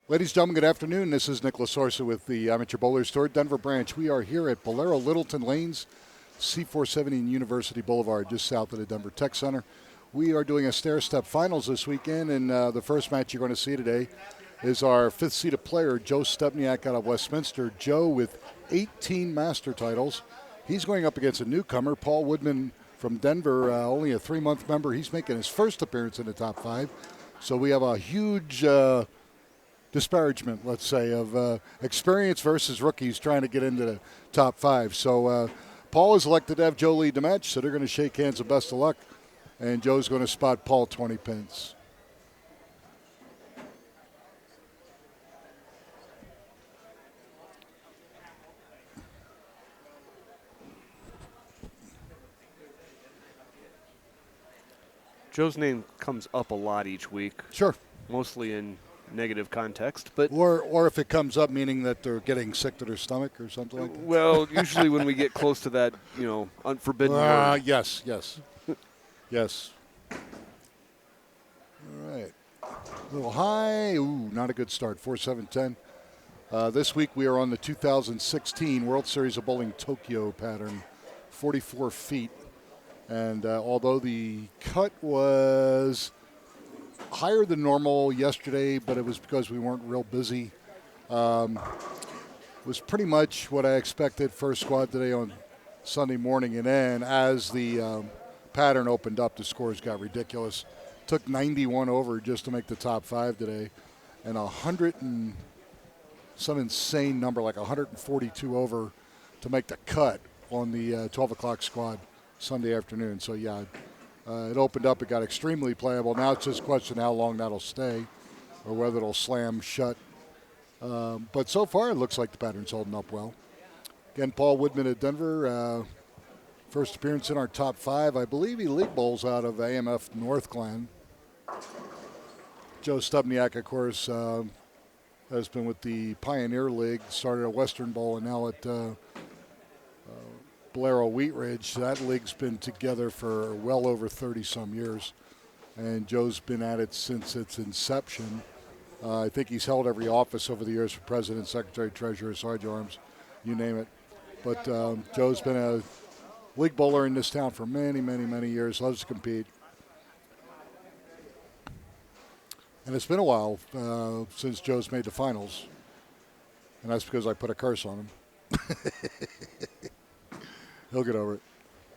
Ladies and gentlemen, good afternoon. This is Nicholas Sorsa with the Amateur Bowler Store, Denver branch. We are here at Bowlero Littleton Lanes, C470 and University Boulevard, just south of the Denver Tech Center. We are doing a stair-step finals this weekend, and the first match you're going to see today is our fifth-seeded player, Joe Stepniak out of Westminster. Joe with 18 master titles. He's going up against a newcomer, Paul Woodman from Denver, only a 3-month member. He's making his first appearance in the top 5. So we have a huge disparagement, let's say, of experience versus rookies trying to get into the top 5. So Paul is elected to have Joe lead the match, so they're going to shake hands and best of luck. And Joe's going to spot Paul 20 pins. Joe's name comes up a lot each week. Sure. Mostly in negative context, but or if it comes up meaning that they're getting sick to their stomach or something like that. Well, usually when we get close to that, unforbidden word. Yes. Yes. All right. A little high. Ooh, not a good start. 4-7-10. This week we are on the 2016 World Series of Bowling Tokyo pattern, 44 feet. And although the cut was higher than normal yesterday, but it was because we weren't real busy. Was pretty much what I expected first squad today on Sunday morning. And then as the pattern opened up, the scores got ridiculous. Took 91 over just to make the top 5 today. And 100 and some insane number, like 142 over to make the cut on the 12 o'clock squad Sunday afternoon. So, yeah, it opened up. It got extremely playable. Now it's just a question how long that'll stay or whether it'll slam shut. But so far it looks like the pattern's holding up well. Again, Paul Woodman at Denver. First appearance in our top 5. I believe he league bowls out of AMF North Glen. Joe Stepniak, of course, has been with the Pioneer League. Started at Western Bowl and now at Bowlero Wheat Ridge. That league's been together for well over 30-some years, and Joe's been at it since its inception. I think he's held every office over the years for president, secretary, treasurer, sergeant arms, you name it. But Joe's been a league bowler in this town for many, many, many years, loves to compete. And it's been a while since Joe's made the finals, and that's because I put a curse on him. He'll get over it.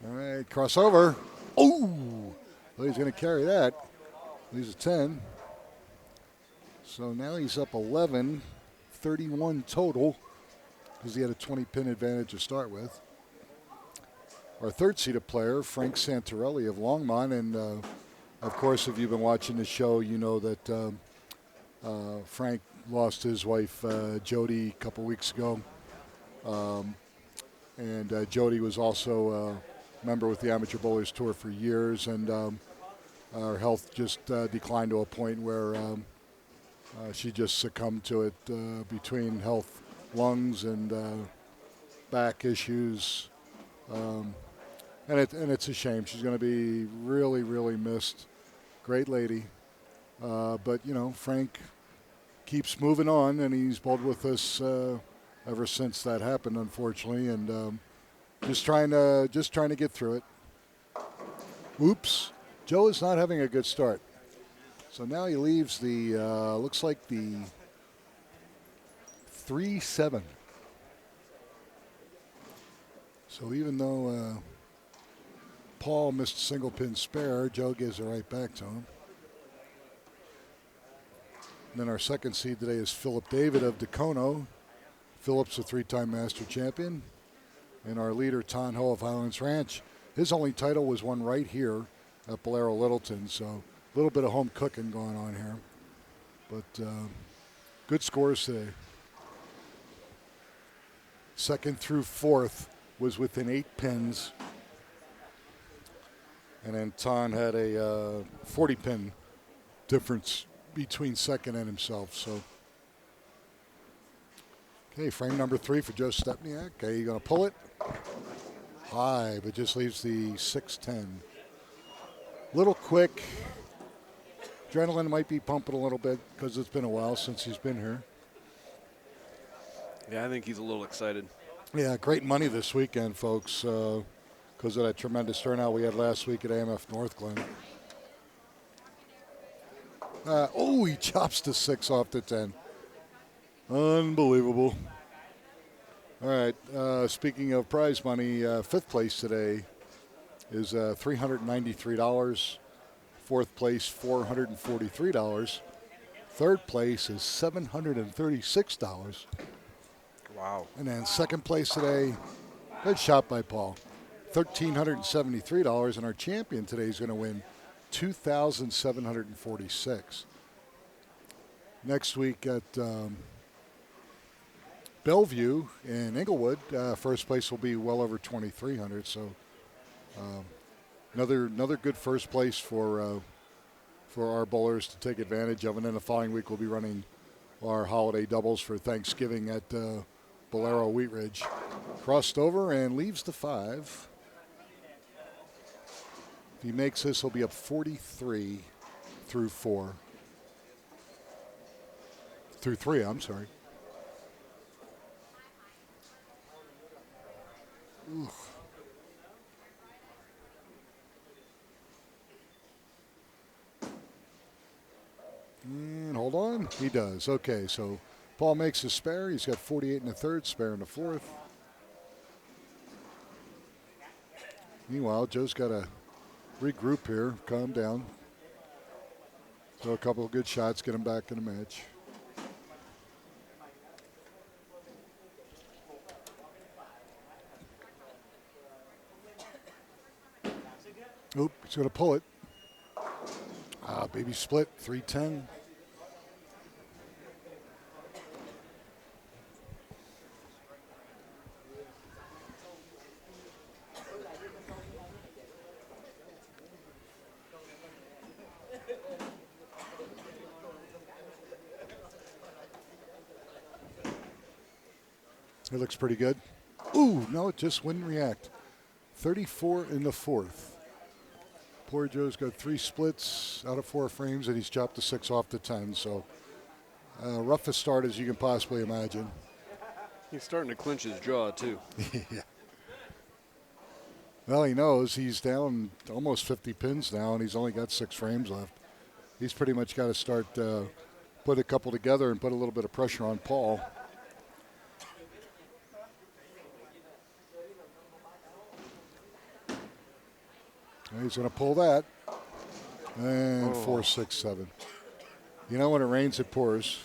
All right, crossover. Oh, well, he's going to carry that. He's a 10. So now he's up 11, 31 total, because he had a 20-pin advantage to start with. Our third-seeded player, Frank Santarelli of Longmont, and of course, if you've been watching the show, you know that Frank lost his wife, Jody, a couple weeks ago. And Jody was also a member with the Amateur Bowlers Tour for years, and her health just declined to a point where she just succumbed to it between health, lungs, and back issues. And it's a shame. She's going to be really, really missed. Great lady. But, Frank keeps moving on, and he's bowled with us ever since that happened, unfortunately, and just trying to get through it. Oops. Joe is not having a good start. So now he leaves the, looks like the 3-7. So even though Paul missed a single pin spare, Joe gives it right back to him. And then our second seed today is Phillip David of Dacono. Phillip's a 3-time master champion. And our leader, Ton Ho of Highlands Ranch. His only title was won right here at Bowlero Littleton. So a little bit of home cooking going on here. But good scores today. Second through fourth was within 8 pins. And then Ton had a 40-pin difference between second and himself. So, okay, frame number 3 for Joe Stepniak. Okay, you going to pull it? High, but just leaves the 6-10. Little quick. Adrenaline might be pumping a little bit because it's been a while since he's been here. Yeah, I think he's a little excited. Yeah, great money this weekend, folks, because of that tremendous turnout we had last week at AMF North Glen. He chops the 6 off the 10. Unbelievable. All right, speaking of prize money, 5th place today is $393. 4th place, $443. 3rd place is $736. Wow. And then 2nd place today, good shot by Paul, $1,373. And our champion today is going to win $2,746. Next week at Bellevue in Inglewood, first place will be well over $2,300. So another good first place for our bowlers to take advantage of. And then the following week we'll be running our holiday doubles for Thanksgiving at Bowlero Wheat Ridge. Crossed over and leaves the 5. If he makes this, he'll be up 43 through 4. Through 3, I'm sorry. Oof. And hold on. He does. Okay, so Paul makes a spare. He's got 48 in the 3rd, spare in the 4th. Meanwhile, Joe's got to regroup here, calm down. Throw a couple of good shots, get him back in the match. Oop, he's going to pull it. Baby split, 310. It looks pretty good. Ooh, no, it just wouldn't react. 34 in the 4th. Poor Joe's got 3 splits out of 4 frames, and he's chopped the 6 off the 10. So roughest start as you can possibly imagine. He's starting to clinch his jaw, too. Yeah. Well, he knows he's down almost 50 pins now, and he's only got 6 frames left. He's pretty much got to start put a couple together and put a little bit of pressure on Paul. He's going to pull that. And 4, 6, 7. You know, when it rains, it pours.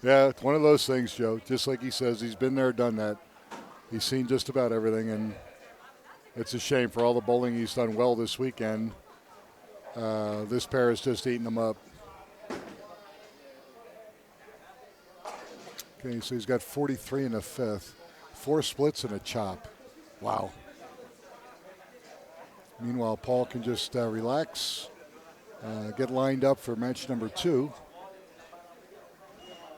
Yeah, it's one of those things, Joe. Just like he says, he's been there, done that. He's seen just about everything, and it's a shame for all the bowling he's done well this weekend. This pair has just eaten him up. Okay, so he's got 43 in the 5th. 4 splits and a chop. Wow. Meanwhile, Paul can just relax, get lined up for match number 2.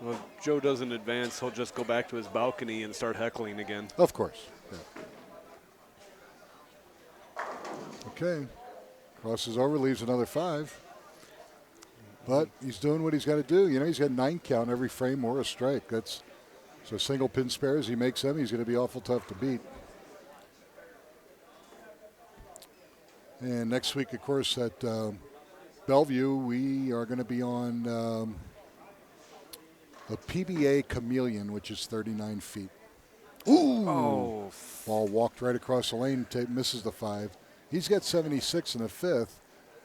Well, if Joe doesn't advance, he'll just go back to his balcony and start heckling again. Of course. Yeah. Okay. Crosses over, leaves another 5. But he's doing what he's got to do. You know, he's got 9 count every frame or a strike. That's so single pin spares. He makes them. He's going to be awful tough to beat. And next week, of course, at Bellevue, we are going to be on a PBA Chameleon, which is 39 feet. Ooh! Oh. Ball walked right across the lane, misses the 5. He's got 76 in the 5th.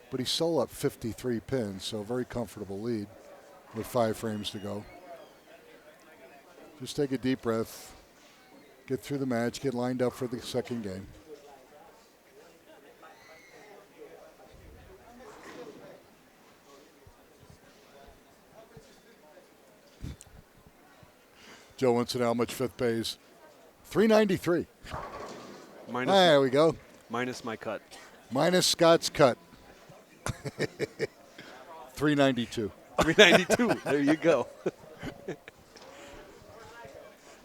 But he's still up 53 pins, so a very comfortable lead with 5 frames to go. Just take a deep breath, get through the match, get lined up for the second game. Joe wants to know how much 5th pays. $393. There we go. Minus my cut. Minus Scott's cut. $392. $392. There you go.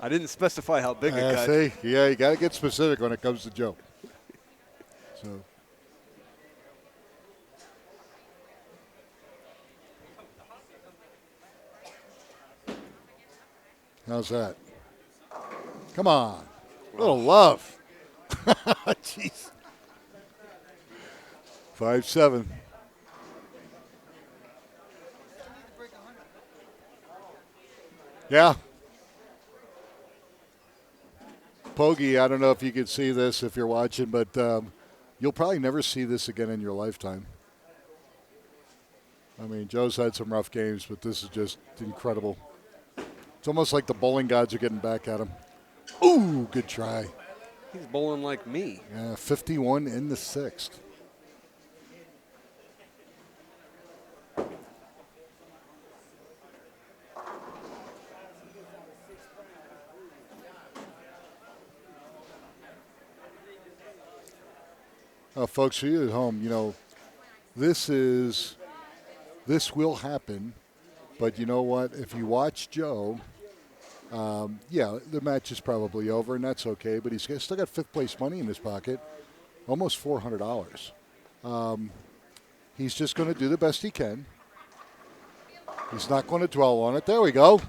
I didn't specify how big a cut. See, yeah, you got to get specific when it comes to Joe. So. How's that? Come on. Little love. Jeez. 5-7. Yeah. Poggy, I don't know if you can see this if you're watching, but you'll probably never see this again in your lifetime. I mean, Joe's had some rough games, but this is just incredible. It's almost like the bowling gods are getting back at him. Ooh, good try. He's bowling like me. Yeah, 51 in the sixth. Folks, for you at home, this will happen, but you know what? If you watch Joe, the match is probably over, and that's okay, but he's still got fifth place money in his pocket, almost $400. He's just going to do the best he can. He's not going to dwell on it. There we go.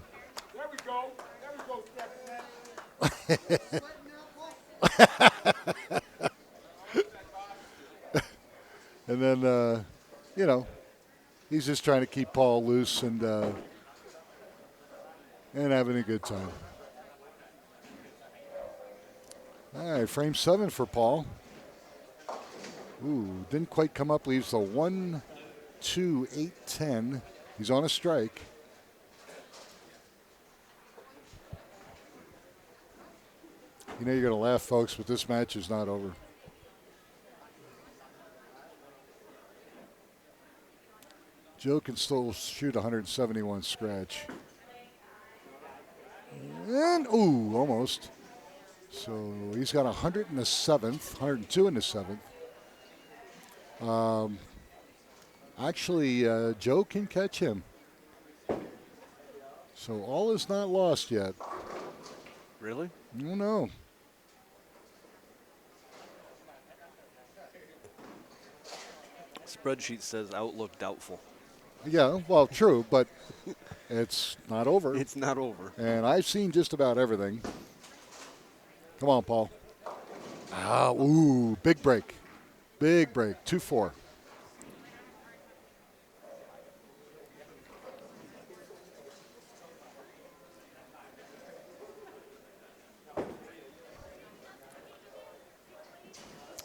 There we go. There we go, And then, he's just trying to keep Paul loose and having a good time. All right, frame 7 for Paul. Ooh, didn't quite come up. Leaves the 1, 2, 8, 10. He's on a strike. You know you're going to laugh, folks, but this match is not over. Joe can still shoot 171 scratch. And, ooh, almost. So he's got 100 in the 7th, 102 in the 7th. Actually, Joe can catch him. So all is not lost yet. Really? Oh, no. Spreadsheet says outlook doubtful. Yeah, well, true, but it's not over. It's not over. And I've seen just about everything. Come on, Paul. Ooh, big break. Big break, 2-4.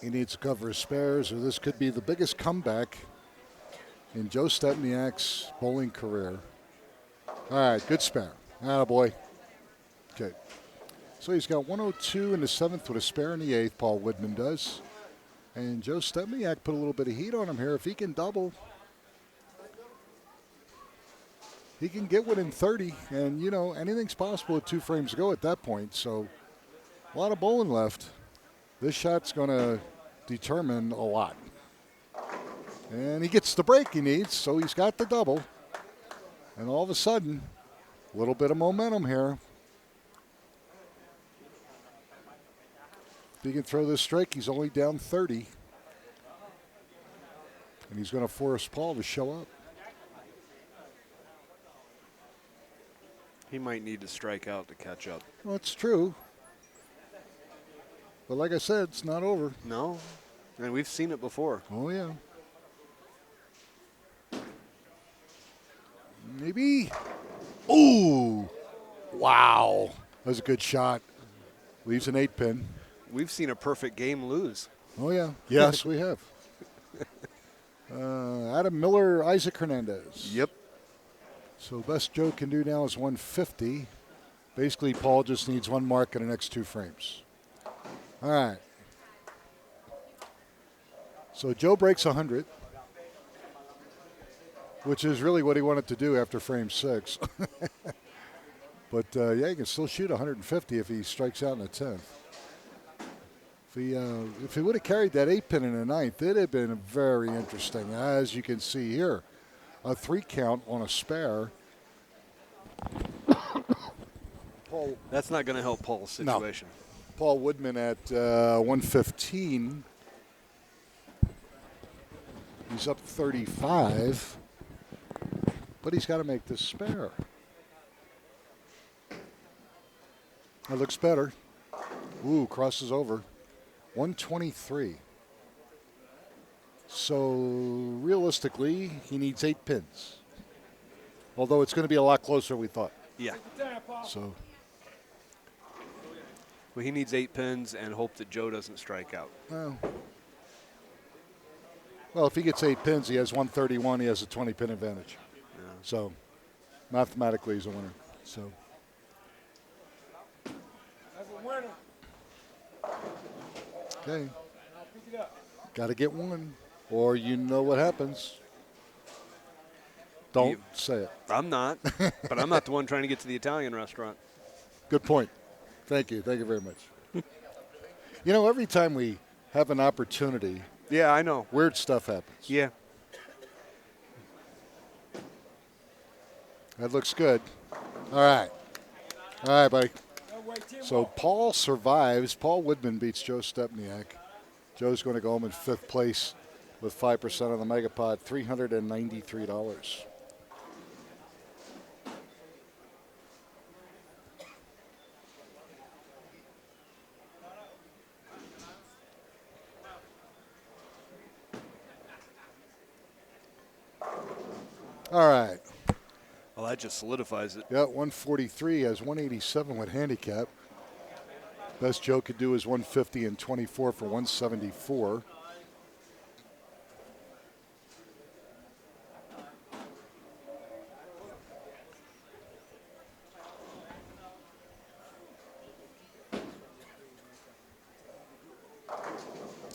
He needs to cover his spares, or this could be the biggest comeback in Joe Stepniak's bowling career. All right, good spare. Attaboy. Okay. So he's got 102 in the 7th with a spare in the 8th, Paul Woodman does. And Joe Stepniak put a little bit of heat on him here. If he can double, he can get within 30. And, anything's possible with 2 frames to go at that point. So a lot of bowling left. This shot's going to determine a lot. And he gets the break he needs, so he's got the double. And all of a sudden, a little bit of momentum here. If he can throw this strike, he's only down 30. And he's going to force Paul to show up. He might need to strike out to catch up. Well, it's true. But like I said, it's not over. No. And we've seen it before. Oh, yeah. Maybe. Ooh. Wow. That was a good shot. Leaves an 8-pin. We've seen a perfect game lose. Oh, yeah. Yes, we have. Adam Miller, Isaac Hernandez. Yep. So best Joe can do now is 150. Basically, Paul just needs one mark in the next 2 frames. All right. So Joe breaks 100, which is really what he wanted to do after frame 6. But, he can still shoot 150 if he strikes out in the 10th. If he would have carried that 8-pin in the 9th, it'd have been very interesting. As you can see here, a 3 count on a spare. Paul, that's not going to help Paul's situation. No. Paul Woodman at 115. He's up 35, but he's got to make this spare. That looks better. Ooh, crosses over. 123. So realistically, he needs 8 pins. Although it's going to be a lot closer than we thought. Yeah. So. Well, he needs 8 pins and hope that Joe doesn't strike out. Well, if he gets 8 pins, he has 131. He has a 20-pin advantage. Yeah. So mathematically, he's a winner. So. That's a winner. Okay. I'll pick it up. Got to get one, or you know what happens. Don't say it. I'm not, but I'm not the one trying to get to the Italian restaurant. Good point. Thank you. Thank you very much. You know, every time we have an opportunity, Yeah, I know. weird stuff happens. Yeah. That looks good. All right. All right, buddy. That way, Tim So Walker. Paul survives. Paul Woodman beats Joe Stepniak. Joe's going to go home in 5th place with 5% on the Megapod, $393. All right. Well, that just solidifies it. Yeah, 143 has 187 with handicap. Best Joe could do is 150 and 24 for 174.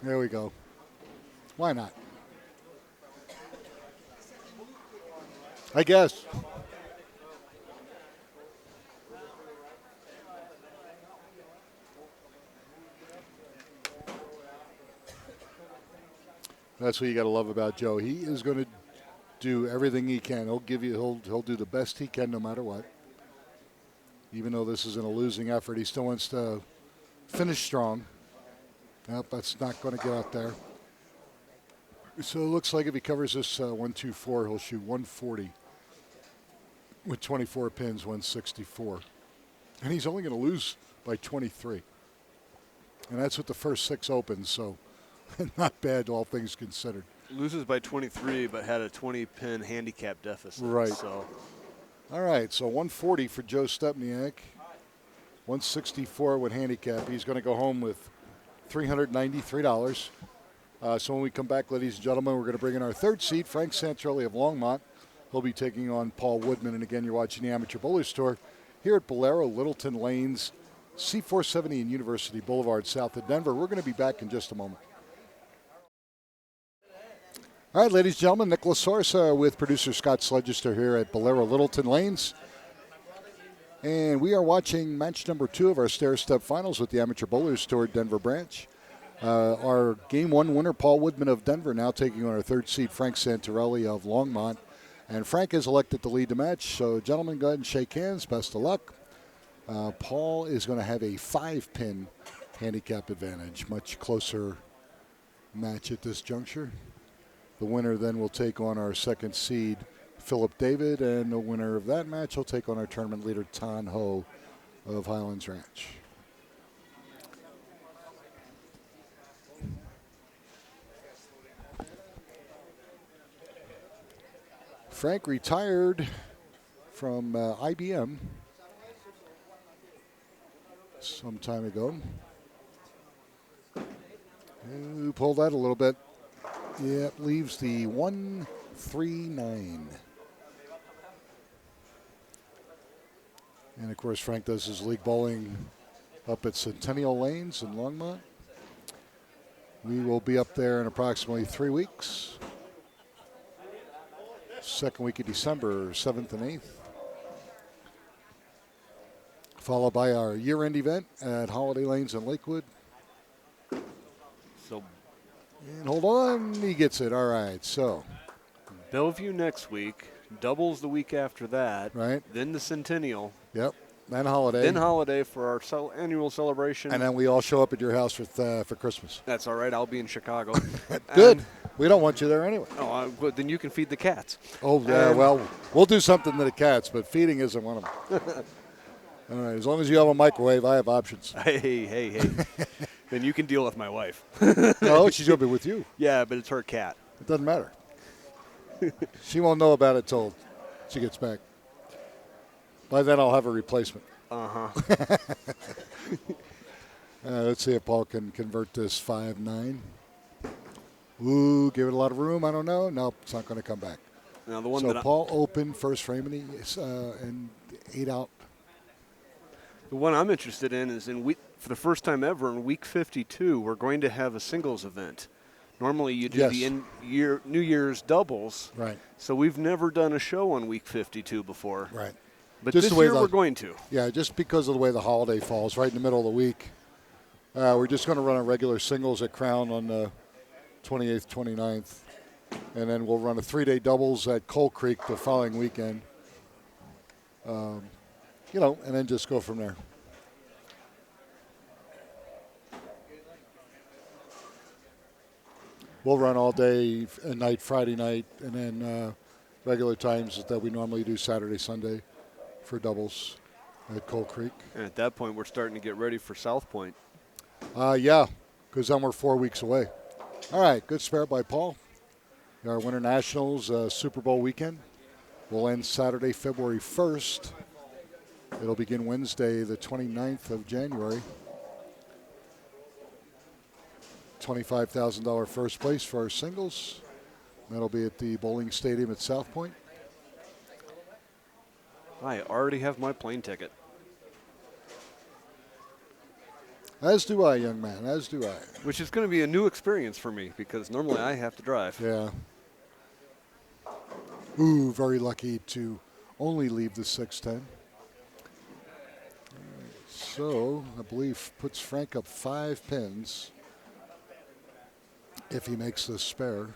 There we go. Why not? I guess. That's what you got to love about Joe. He is going to do everything he can. He'll give you. He'll do the best he can, no matter what. Even though this isn't a losing effort, he still wants to finish strong. Nope, that's not going to get out there. So it looks like if he covers this 124, he'll shoot 140 with 24 pins, 164, and he's only going to lose by 23. And that's with the first 6 opens. So. Not bad, all things considered. Loses by 23, but had a 20-pin handicap deficit. Right. So. All right, so 140 for Joe Stepniak, 164 with handicap. He's going to go home with $393. So when we come back, ladies and gentlemen, we're going to bring in our 3rd seed, Frank Santorelli of Longmont. He'll be taking on Paul Woodman. And again, you're watching the Amateur Bowlers Tour here at Bowlero, Littleton Lanes, C470 and University Boulevard, south of Denver. We're going to be back in just a moment. All right, ladies and gentlemen, Nicholas Sorsa with producer Scott Sledgester here at Bowlero Littleton Lanes. And we are watching match number 2 of our stair-step finals with the Amateur Bowlers Tour Denver branch. Our Game 1 winner, Paul Woodman of Denver, now taking on our 3rd seed, Frank Santorelli of Longmont. And Frank is elected to lead the match. So, gentlemen, go ahead and shake hands. Best of luck. Paul is going to have a 5-pin handicap advantage. Much closer match at this juncture. The winner then will take on our 2nd seed, Phillip David, and the winner of that match will take on our tournament leader, Tan Ho of Highlands Ranch. Frank retired from IBM some time ago. Who pulled that a little bit? Yeah, leaves the 139. And, of course, Frank does his league bowling up at Centennial Lanes in Longmont. We will be up there in approximately 3 weeks. 2nd week of December, 7th and 8th. Followed by our year-end event at Holiday Lanes in Lakewood. So. And hold on, he gets it. All right, so. Bellevue next week, doubles the week after that. Right. Then the Centennial. Yep, then Holiday. Then Holiday for our annual celebration. And then we all show up at your house for Christmas. That's all right. I'll be in Chicago. Good. We don't want you there anyway. Oh, well, then you can feed the cats. Oh, yeah, well, we'll do something to the cats, but feeding isn't one of them. All right, as long as you have a microwave, I have options. Hey. Then you can deal with my wife. No, she's going to be with you. Yeah, but it's her cat. It doesn't matter. She won't know about it till she gets back. By then, I'll have a replacement. Uh-huh. Let's see if Paul can convert this 5-9. Ooh, give it a lot of room. I don't know. Nope, it's not going to come back. Now the one So that Paul opened first frame and 8 out. the one I'm interested in is for the first time ever in week 52, we're going to have a singles event. Normally you do Yes. the New Year's doubles. Right. So we've never done a show on week 52 before. Right. But Just this the way year we're going to. Yeah, just because of the way the holiday falls, right in the middle of the week. We're just going to run a regular singles at Crown on the 28th, 29th. And then we'll run a 3-day doubles at Coal Creek the following weekend. And then just go from there. We'll run all day and night, Friday night, and then regular times that we normally do Saturday, Sunday for doubles at Coal Creek. And at that point, we're starting to get ready for South Point. Yeah, because then we're 4 weeks away. All right, good spare by Paul. Our Winter Nationals Super Bowl weekend will end Saturday, February 1st. It'll begin Wednesday, the 29th of January. $25,000 first place for our singles. That'll be at the bowling stadium at South Point. I already have my plane ticket. As do I, young man, as do I. Which is going to be a new experience for me because normally I have to drive. Yeah. Ooh, very lucky to only leave the 610. So, I believe puts Frank up 5 pins if he makes this spare.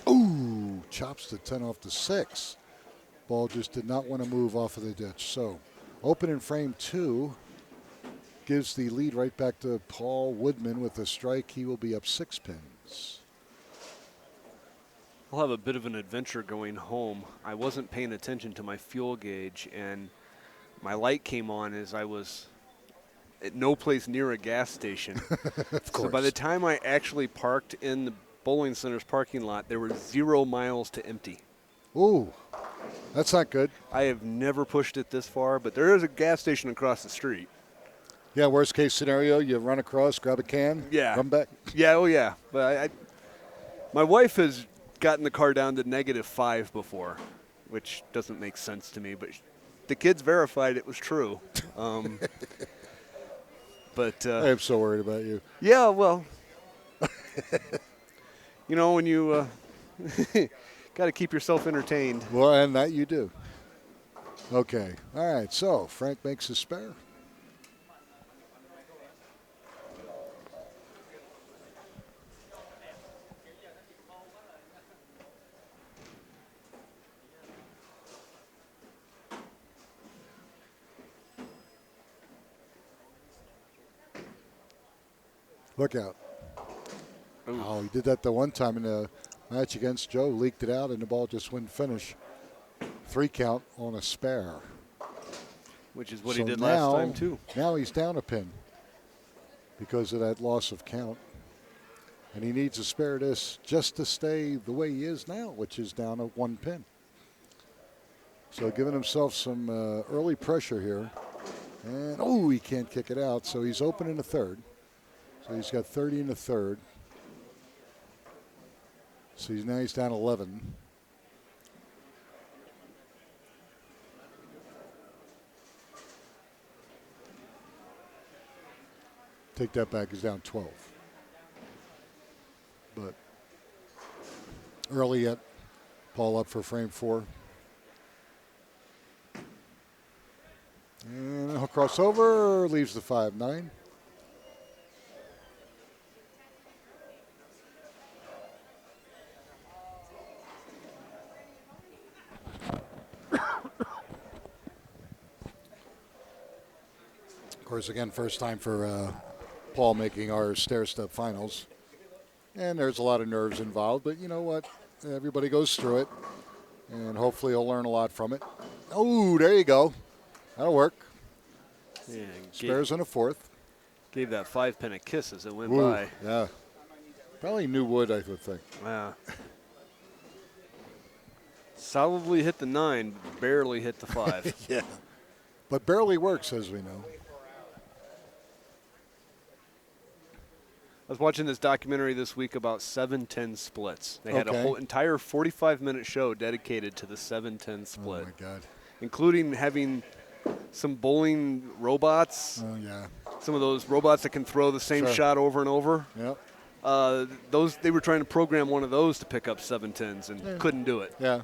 Ooh, chops the 10 off the 6. Ball just did not want to move off of the ditch. So, open in frame 2 gives the lead right back to Paul Woodman with a strike. He will be up 6 pins. I'll have a bit of an adventure going home. I wasn't paying attention to my fuel gauge, and my light came on as I was at no place near a gas station. Of course. So by the time I actually parked in the bowling center's parking lot, there were 0 miles to empty. Ooh, that's not good. I have never pushed it this far, but there is a gas station across the street. Yeah, worst case scenario, you run across, grab a can, Yeah. come back. Yeah, oh yeah. But my wife has gotten the car down to -5 before, which doesn't make sense to me, but the kids verified it was true. But I am so worried about you. yeah, well, when you got to keep yourself entertained. Well, and that you do. Okay. All right, so Frank makes his spare. Look out. Ooh. Oh, he did that the one time in the match against Joe, leaked it out, and the ball just wouldn't finish. 3 count on a spare. Which is what So he did now- last time, too. Now he's down a pin because of that loss of count. And he needs a spare this just to stay the way he is now, which is down a 1 pin. So giving himself some early pressure here. And, he can't kick it out, so he's open in the third. So he's got 30 in the third. So now he's down 11. Take that back, he's down 12. But early yet, Paul up for frame 4. And he'll cross over, leaves the 5-9. course, again, first time for Paul making our stair-step finals. And there's a lot of nerves involved, but you know what? Everybody goes through it, and hopefully he'll learn a lot from it. Oh, there you go. That'll work. Yeah, Spares in a fourth. gave that 5-pin a kiss as it went Ooh, by. yeah. Probably new wood, I would think. Wow. Solidly hit the 9, barely hit the 5. Yeah. But barely works, as we know. I was watching this documentary this week about 7-10 splits. They had a Okay. whole entire 45-minute show dedicated to the 7-10 split, Oh, my God. including having some bowling robots, Oh, yeah. some of those robots that can throw the same Sure. shot over and over. Yep. They were trying to program one of those to pick up 7-10s and couldn't do it. Yeah.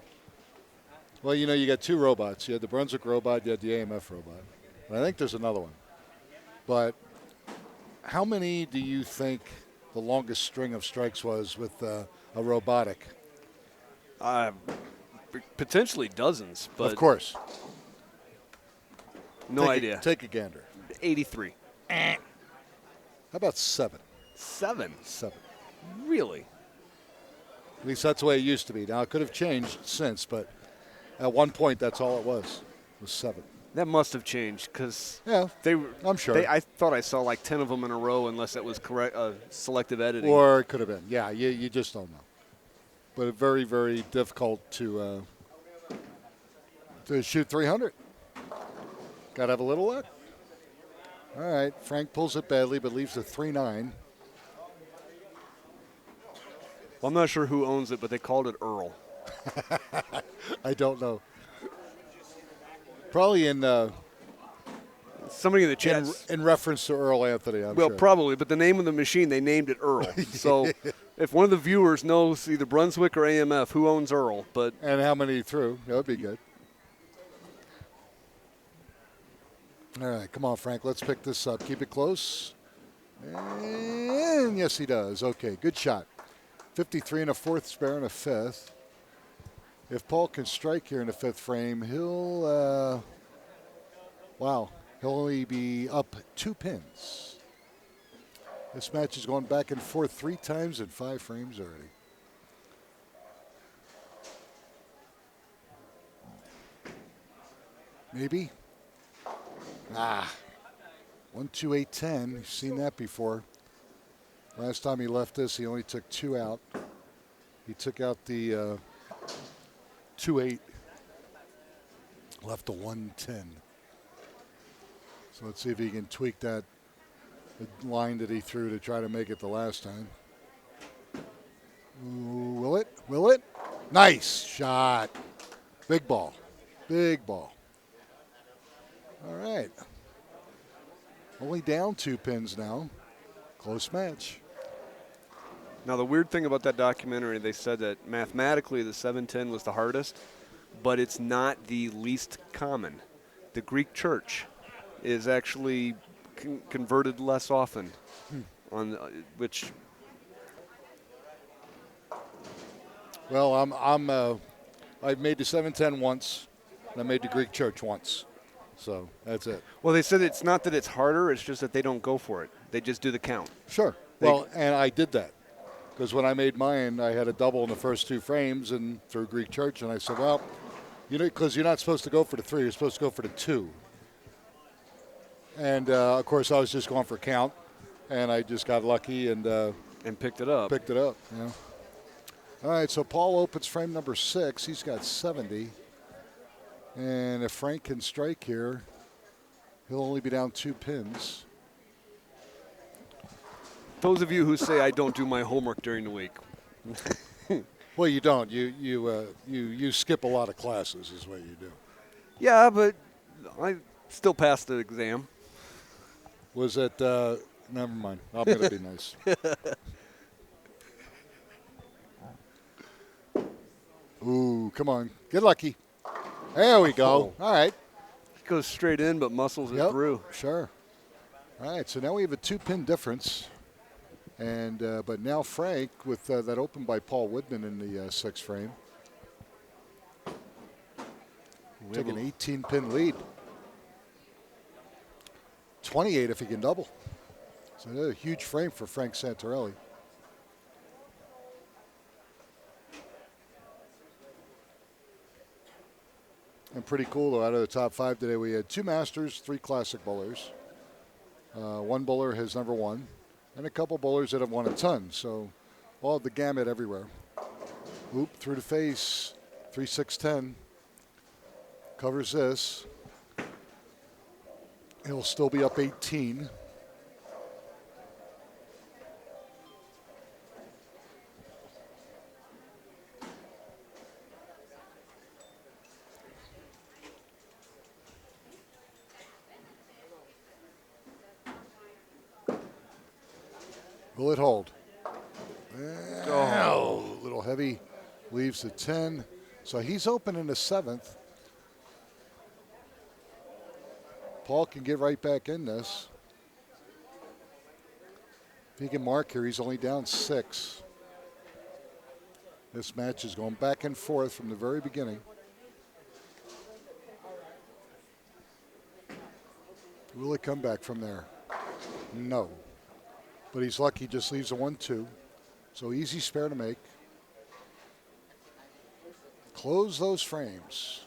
Well, you know, you got two robots. You had the Brunswick robot, you had the AMF robot. And I think there's another one. But how many do you think the longest string of strikes was with a robotic? Potentially dozens, but Of course. no idea. Take a gander. 83. How about 7? 7? 7. Really? At least that's the way it used to be. Now, it could have changed since, but at one point, that's all it was 7. That must have changed because Yeah, they were. I'm sure. I thought I saw like 10 of them in a row, unless that was correct selective editing. Or it could have been. Yeah, you just don't know. But very, very difficult to shoot 300. Got to have a little luck. All right, Frank pulls it badly, but leaves a 3-9. Well, I'm not sure who owns it, but they called it Earl. I don't know. Probably in Somebody in the chat. in reference to Earl Anthony, I'm Well, sure. probably, but the name of the machine, they named it Earl. So if one of the viewers knows either Brunswick or AMF who owns Earl, but And how many he threw, that would be good. All right, come on, Frank. Let's pick this up. Keep it close. And yes, he does. Okay, good shot. 53 and a fourth, spare in a fifth. If Paul can strike here in the fifth frame, he'll only be up 2 pins. This match is going back and forth 3 times in 5 frames already. Maybe. 1, 2, 8, 10. You've seen that before. Last time he left this, he only took 2 out. He took out the 2-8. Left a 1-10. So let's see if he can tweak that line that he threw to try to make it the last time. Ooh, will it? Will it? Nice shot. Big ball. Big ball. All right. Only down 2 pins now. Close match. now the weird thing about that documentary, they said that mathematically the 7-10 was the hardest, but it's not the least common. The Greek church is actually converted less often, on which. Well, I've made the 7-10 once, and I made the Greek church once. So that's it. Well, they said it's not that it's harder; it's just that they don't go for it. They just do the count. Sure. Well, and I did that. Because when I made mine, I had a double in the first 2 frames and through Greek church, and I said, well, you know, because you're not supposed to go for the 3, you're supposed to go for the 2. And, of course, I was just going for count, and I just got lucky and picked it up. Picked it up, yeah. All right, so Paul opens frame number 6. He's got 70. And if Frank can strike here, he'll only be down 2 pins. Those of you who say I don't do my homework during the week. Well, you don't. You skip a lot of classes is what you do. Yeah, but I still passed the exam. Was it, never mind. I'm going to be nice. Ooh, come on. Get lucky. There we go. All right. It goes straight in, but muscles it through. Sure. All right, so now we have a 2-pin difference. And but now Frank with that open by Paul Woodman in the 6th frame. Take an 18-pin lead. 28 if he can double. So a huge frame for Frank Santarelli. And pretty cool, though, out of the top 5 today, we had 2 Masters, 3 Classic bowlers. 1 bowler has never won, and a couple bowlers that have won a ton. So all the gamut everywhere. Oop, through the face, 3-6-10. Covers this. He'll still be up 18. Will it hold? Oh, a little heavy. Leaves the 10. So he's open in the 7th. Paul can get right back in this. If he can mark here, he's only down 6. This match is going back and forth from the very beginning. Will it come back from there? No. But he's lucky, just leaves a 1-2. So easy spare to make. Close those frames.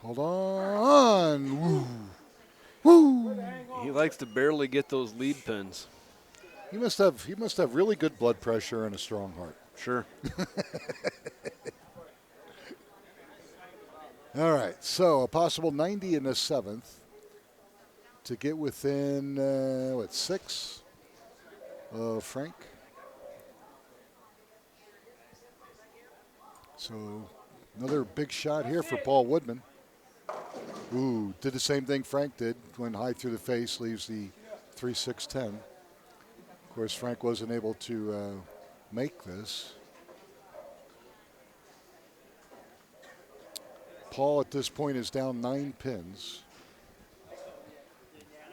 Hold on. Woo. Woo. He likes to barely get those lead pins. He must have really good blood pressure and a strong heart. Sure. All right, so a possible 90 in the 7th to get within, 6 of Frank. So another big shot here for Paul Woodman. Ooh, did the same thing Frank did. Went high through the face, leaves the 3-6-10. Of course, Frank wasn't able to make this. Paul at this point is down 9 pins,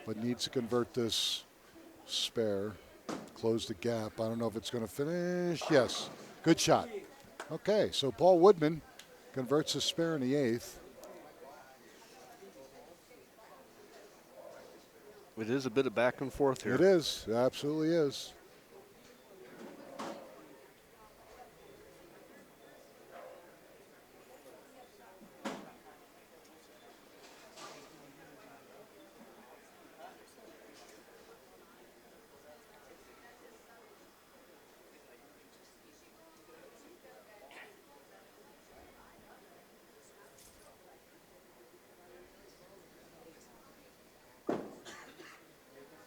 but needs to convert this spare, close the gap. I don't know if it's going to finish. Yes, good shot. Okay, so Paul Woodman converts a spare in the 8th. It is a bit of back and forth here. It is, it absolutely is.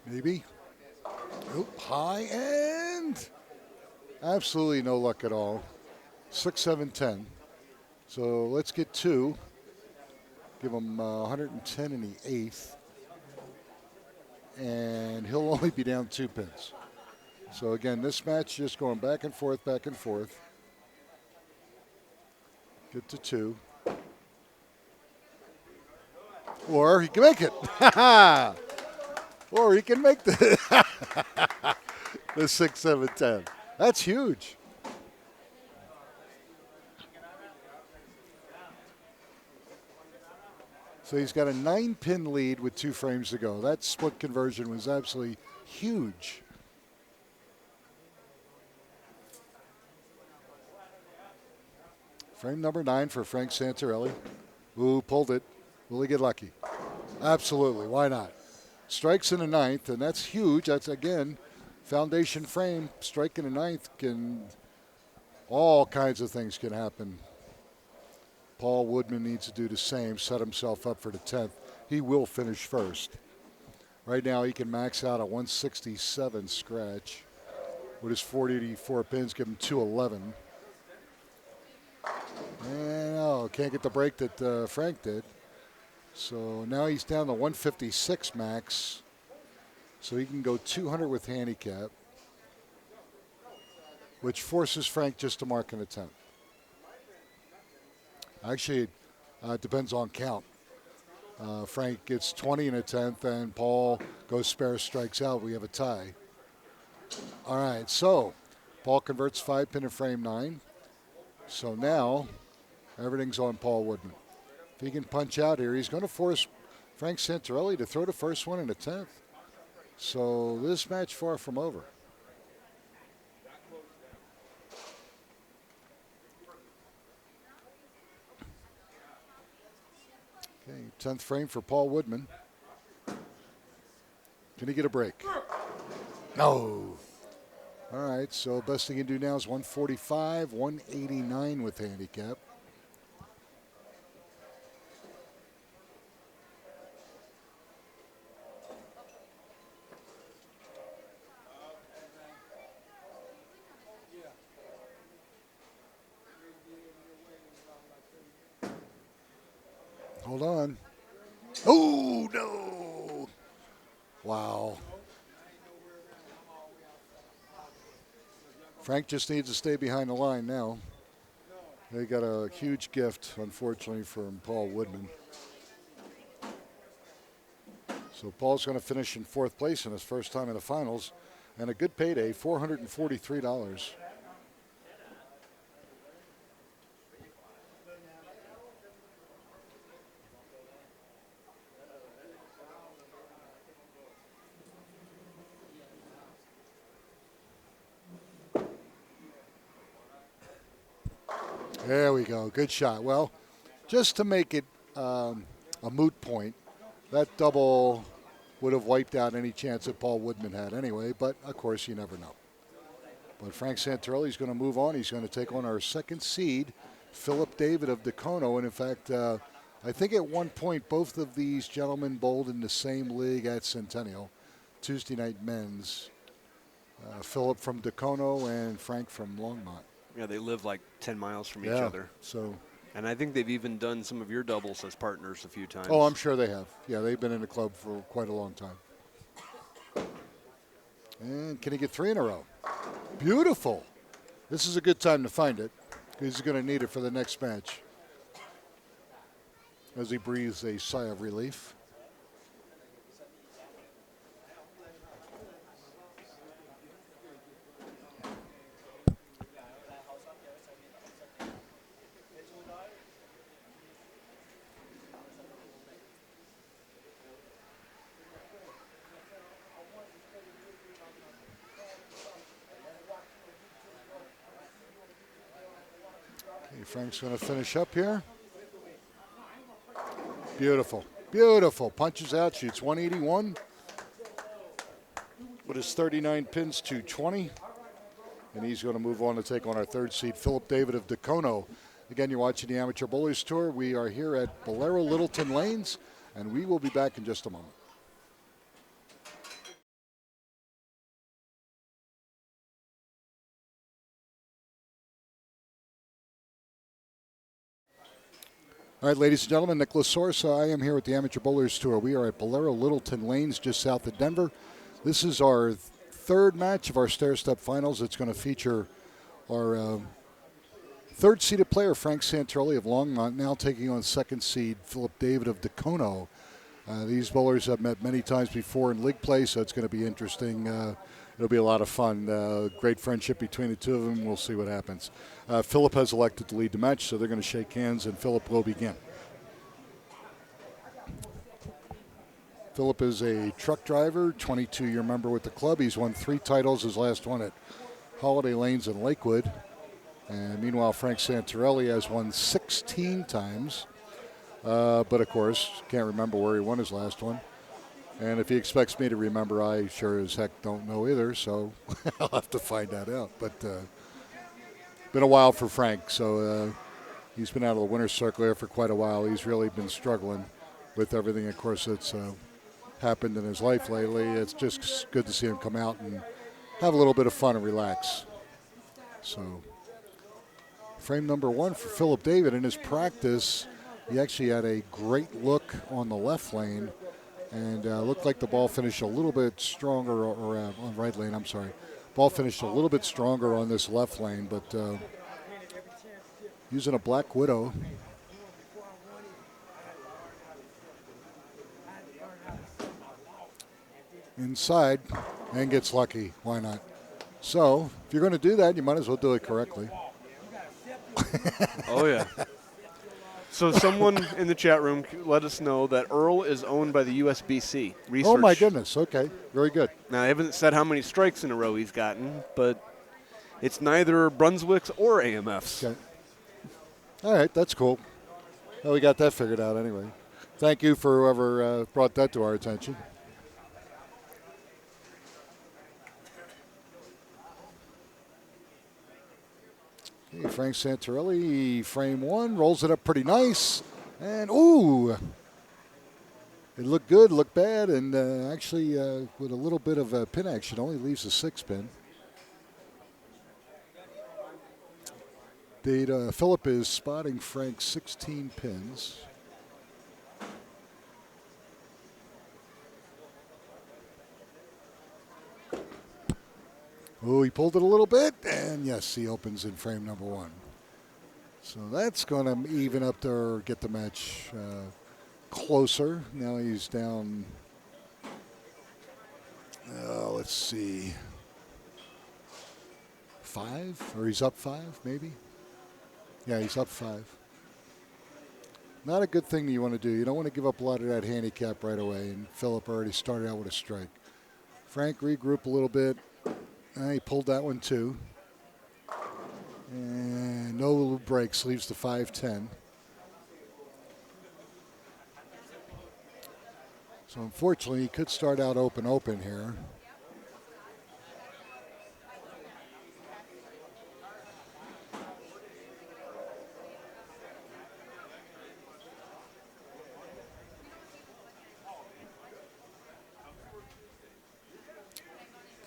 Maybe. Oop, high end. Absolutely no luck at all. 6, 7, 10. So let's get 2. Give him 110 in the 8th. And he'll only be down 2 pins. So again, this match just going back and forth, back and forth. Get to 2. Or he can make it. Or he can make the 6, 7, 10. That's huge. So he's got a 9-pin lead with 2 frames to go. That split conversion was absolutely huge. Frame number 9 for Frank Santarelli. Ooh, pulled it. Will he get lucky? Absolutely. Why not? Strikes in the 9th, and that's huge. That's, again, foundation frame. Strike in the 9th can, all kinds of things can happen. Paul Woodman needs to do the same, set himself up for the 10th. He will finish first. Right now, he can max out a 167 scratch. With his 484 pins, give him 211. And, oh, can't get the break that Frank did. So now he's down to 156 max. So he can go 200 with handicap, which forces Frank just to mark in the 10th. Actually, it depends on count. Frank gets 20 in a 10th, and Paul goes spare, strikes out. We have a tie. All right, so Paul converts 5-pin to frame 9. So now everything's on Paul Woodman. If he can punch out here, he's going to force Frank Santarelli to throw the first one in the 10th. So this match far from over. Okay, 10th frame for Paul Woodman. Can he get a break? No. All right, so best he can do now is 145, 189 with handicap. Hold on. Oh, no. Wow. Frank just needs to stay behind the line now. They got a huge gift, unfortunately, from Paul Woodman. So Paul's going to finish in 4th place in his first time in the finals, and a good payday, $443. There we go. Good shot. Well, just to make it a moot point, that double would have wiped out any chance that Paul Woodman had anyway, but of course you never know. But Frank Santarelli is going to move on. He's going to take on our 2nd seed, Phillip David of Dacono. And in fact, I think at one point both of these gentlemen bowled in the same league at Centennial, Tuesday night men's. Phillip from Dacono and Frank from Longmont. Yeah, they live like 10 miles from each Yeah, other. So, And I think they've even done some of your doubles as partners a few times. oh, I'm sure they have. Yeah, they've been in the club for quite a long time. And can he get 3 in a row? Beautiful. This is a good time to find it. He's going to need it for the next match. As he breathes a sigh of relief. Frank's going to finish up here. Beautiful. Beautiful. Punches out, shoots 181. With his 39 pins to 20. And he's going to move on to take on our 3rd seed, Phillip David of Dacono. Again, you're watching the Amateur Bowlers Tour. We are here at Bowlero Littleton Lanes, and we will be back in just a moment. All right, ladies and gentlemen, Nicholas Sorsa. I am here at the Amateur Bowlers Tour. We are at Bowlero Littleton Lanes, just south of Denver. This is our 3rd match of our stair-step finals. It's going to feature our 3rd seeded player, Frank Santarelli of Longmont, now taking on 2nd seed Phillip David of Dacono. These bowlers have met many times before in league play, so it's going to be interesting. It'll be a lot of fun. Great friendship between the two of them. We'll see what happens. Phillip has elected to lead the match, so they're going to shake hands, and Phillip will begin. Phillip is a truck driver, 22-year member with the club. He's won 3 titles, his last one at Holiday Lanes in Lakewood. And meanwhile, Frank Santarelli has won 16 times. But, of course, can't remember where he won his last one. And if he expects me to remember, I sure as heck don't know either, so I'll have to find that out. But been a while for Frank, so he's been out of the winner's circle here for quite a while. He's really been struggling with everything, of course, that's happened in his life lately. It's just good to see him come out and have a little bit of fun and relax. So frame number 1 for Phillip David. In his practice, he actually had a great look on the left lane and looked like the ball finished a little bit stronger, or on right lane, I'm sorry. Ball finished a little bit stronger on this left lane, but using a Black Widow. inside and gets lucky. Why not? So if you're going to do that, you might as well do it correctly. Oh, yeah. So someone in the chat room let us know that Earl is owned by the USBC. Research. Oh, my goodness. Okay. Very good. Now, I haven't said how many strikes in a row he's gotten, but it's neither Brunswick's or AMF's. Okay. All right. That's cool. Well, we got that figured out anyway. Thank you for whoever brought that to our attention. Okay, Frank Santarelli, frame one, rolls it up pretty nice. And, ooh, it looked good, looked bad, and actually with a little bit of pin action, only leaves a 6 pin. Phillip is spotting Frank's 16 pins. Oh, he pulled it a little bit, and yes, he opens in frame number one. So that's going to even up or get the match closer. Now he's down, let's see, 5? Or he's up 5, maybe? Yeah, he's up 5. Not a good thing that you want to do. You don't want to give up a lot of that handicap right away, and Phillip already started out with a strike. Frank regroup a little bit. He pulled that one too. And no breaks, leaves the 5-10. So unfortunately, he could start out open here.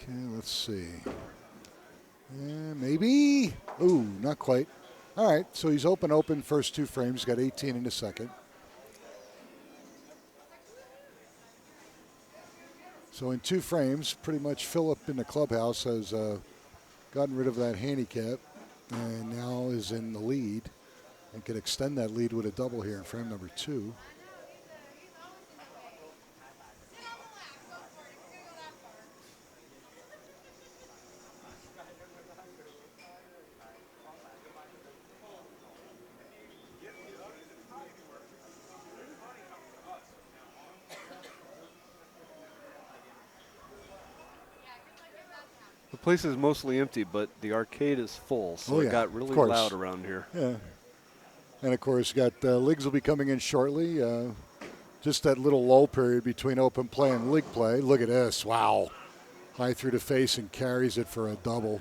Okay, let's see. Maybe. Ooh, not quite. All right, so he's open first 2 frames. Got 18 in the second. So in 2 frames, pretty much Phillip in the clubhouse has gotten rid of that handicap and now is in the lead and can extend that lead with a double here in frame number 2. The place is mostly empty, but the arcade is full, so it got really loud around here. Yeah. And, of course, Liggs will be coming in shortly. Just that little lull period between open play and league play. Look at this. Wow. High through the face and carries it for a double.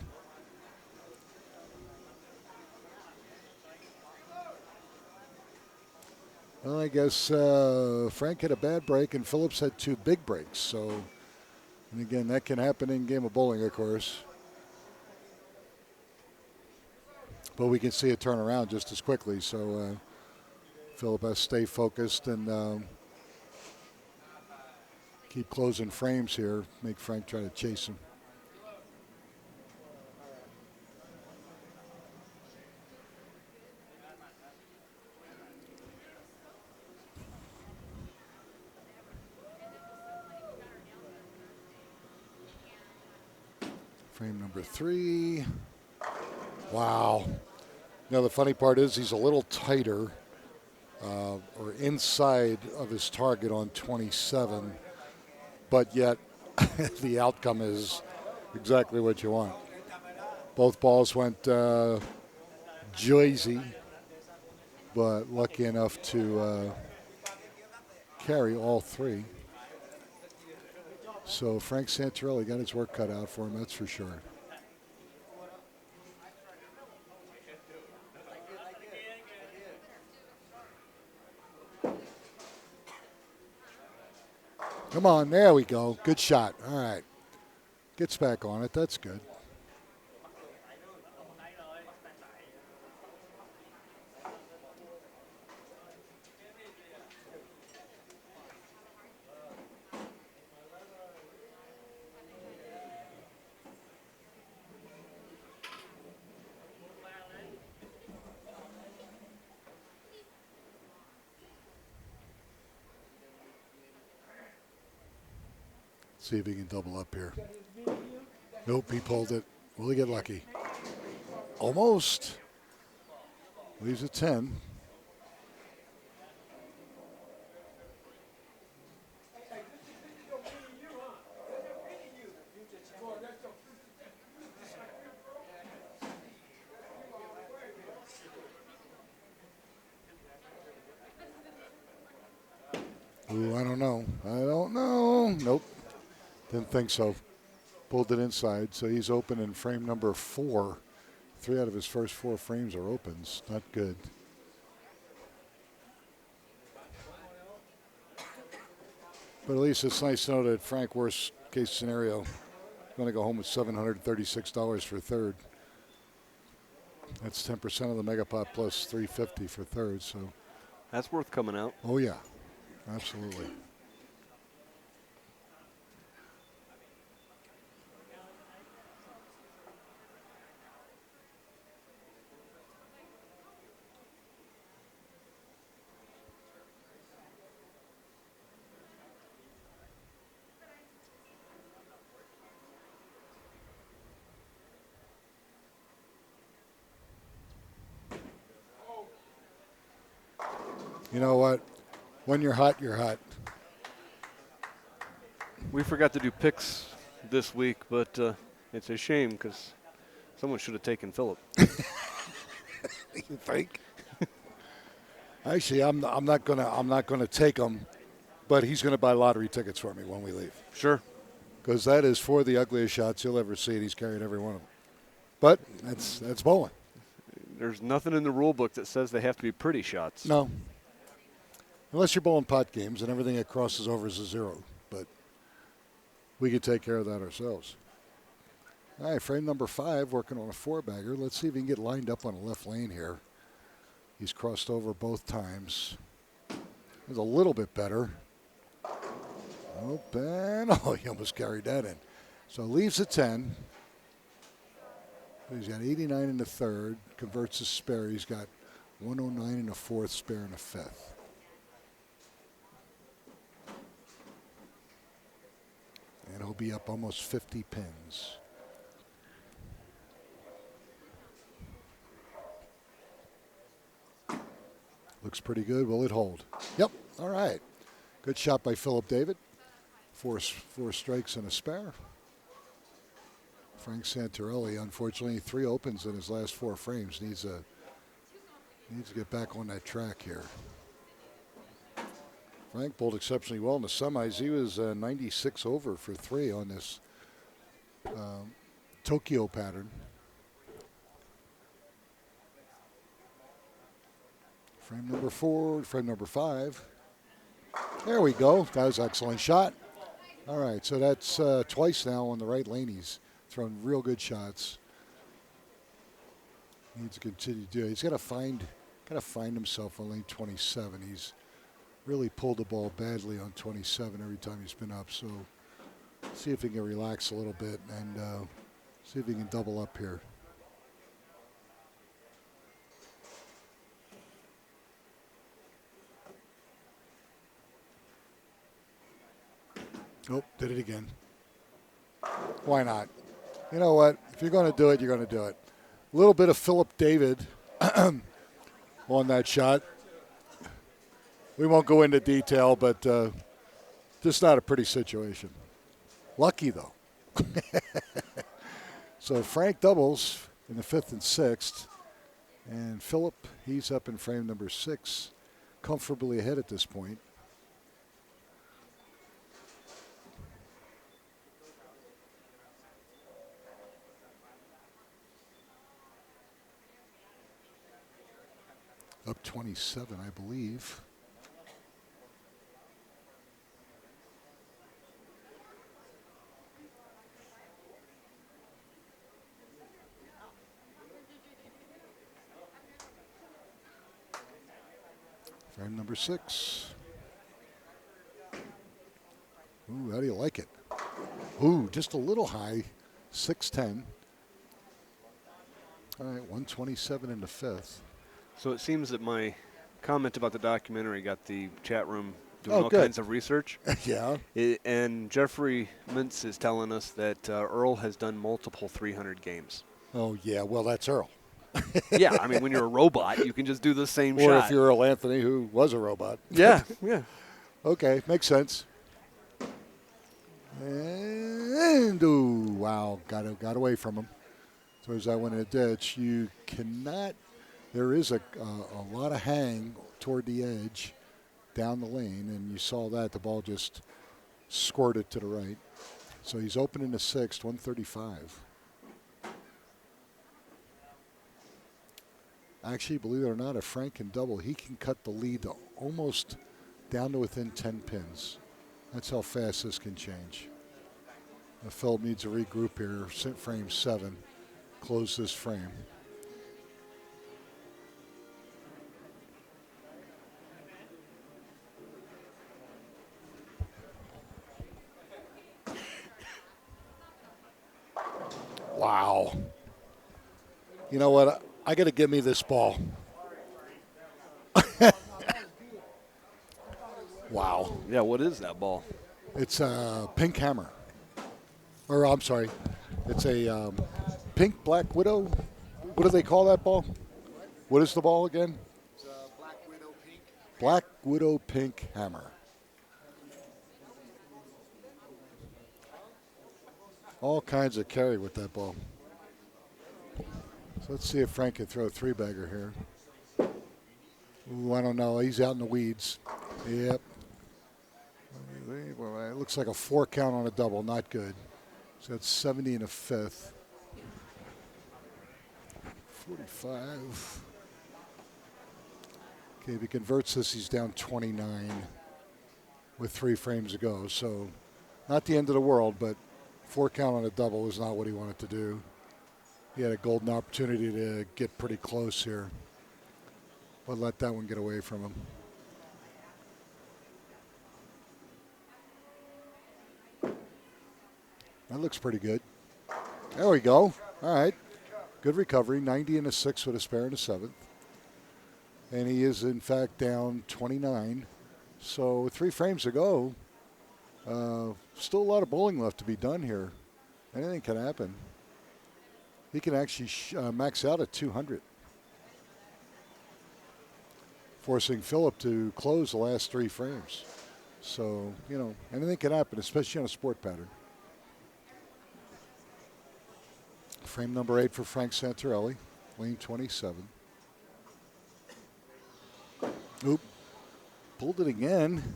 Well, I guess Frank had a bad break and Phillips had 2 big breaks. So, and again, that can happen in game of bowling, of course. But we can see it turn around just as quickly. So Phillip has to stay focused and keep closing frames here. Make Frank try to chase him. Frame number 3. Wow. Now the funny part is he's a little tighter or inside of his target on 27, but yet the outcome is exactly what you want. Both balls went Jersey, but lucky enough to carry all 3. So Frank Santarelli got his work cut out for him, that's for sure. Come on, there we go. Good shot. All right. Gets back on it. That's good. See if he can double up here. Nope, he pulled it. Will he get lucky? Almost. Leaves at 10. Ooh, I don't know. Nope. Didn't think so. Pulled it inside, so he's open in frame number 4. 3 out of his first 4 frames are opens. Not good. But at least it's nice to know that Frank, worst case scenario, going to go home with $736 for third. That's 10% of the Megapot plus $350 for third. So That's worth coming out. oh yeah, absolutely. You know what? When you're hot, you're hot. We forgot to do picks this week, but it's a shame because someone should have taken Phillip. You think? Actually, I'm not gonna take him, but he's gonna buy lottery tickets for me when we leave. Sure. Because that is 4 of the ugliest shots you'll ever see, and he's carried every one of them. But that's bowling. There's nothing in the rule book that says they have to be pretty shots. No. Unless you're bowling pot games and everything that crosses over is a 0. But we could take care of that ourselves. All right, frame number 5, working on a 4-bagger. Let's see if he can get lined up on the left lane here. He's crossed over both times. It's a little bit better. Open. Oh, he almost carried that in. So leaves at 10. He's got 89 in the third. Converts his spare. He's got 109 in the fourth, spare in the fifth. And he'll be up almost 50 pins. Looks pretty good. Will it hold? Yep. All right. Good shot by Phillip David. Four strikes and a spare. Frank Santarelli, unfortunately, 3 opens in his last 4 frames. Needs to get back on that track here. Frank bowled exceptionally well in the semis. He was 96 over for 3 on this Tokyo pattern. Frame number 4, frame number 5. There we go. That was an excellent shot. All right, so that's twice now on the right lane. He's thrown real good shots. Needs to continue to do it. He's got to find himself on lane 27. He's really pulled the ball badly on 27 every time he's been up. So see if he can relax a little bit and see if he can double up here. Nope, did it again. Why not? You know what? If you're going to do it, you're going to do it. A little bit of Phillip David on that shot. We won't go into detail, but just not a pretty situation. Lucky, though. So Frank doubles in the 5th and 6th. And Phillip, he's up in frame number 6, comfortably ahead at this point. Up 27, I believe. Frame number 6. Ooh, how do you like it? Ooh, just a little high. 610. All right, 127 in the 5th. So it seems that my comment about the documentary got the chat room doing all good. kinds of research. Yeah. And Jeffrey Mintz is telling us that Earl has done multiple 300 games. Oh, yeah. Well, that's Earl. Yeah, I mean, when you're a robot, you can just do the same Or shot. if you're Earl Anthony, who was a robot. Yeah. Okay, makes sense. And, ooh, wow, got away from him. Throws that one in a ditch. You cannot, there is a lot of hang toward the edge down the lane, and you saw that. The ball just squirted to the right. So he's open in the sixth, 135. Actually, believe it or not, if Frank can double, he can cut the lead to almost down to within 10 pins. That's how fast this can change. Phillip needs to regroup here. Frame 7. Close this frame. Wow. You know what? I got to give me this ball. Wow. Yeah, what is that ball? It's a pink hammer. Or, I'm sorry. It's a pink Black Widow. What do they call that ball? What is the ball again? It's Black Widow pink. Black Widow pink hammer. All kinds of carry with that ball. So let's see if Frank can throw a three-bagger here. Ooh, I don't know. He's out in the weeds. Yep. It looks like a 4 count on a double. Not good. So that's 70 and a fifth. 45. Okay, if he converts this, he's down 29 with 3 frames to go. So not the end of the world, but 4 count on a double is not what he wanted to do. He had a golden opportunity to get pretty close here, but let that one get away from him. That looks pretty good. There we go. All right. Good recovery. 90 and a 6 with a spare in a 7th. And he is, in fact, down 29. So with 3 frames to go, still a lot of bowling left to be done here. Anything can happen. He can actually max out at 200. Forcing Phillip to close the last 3 frames. So, you know, anything can happen, especially on a sport pattern. Frame number 8 for Frank Santarelli, lane 27. Oop, pulled it again.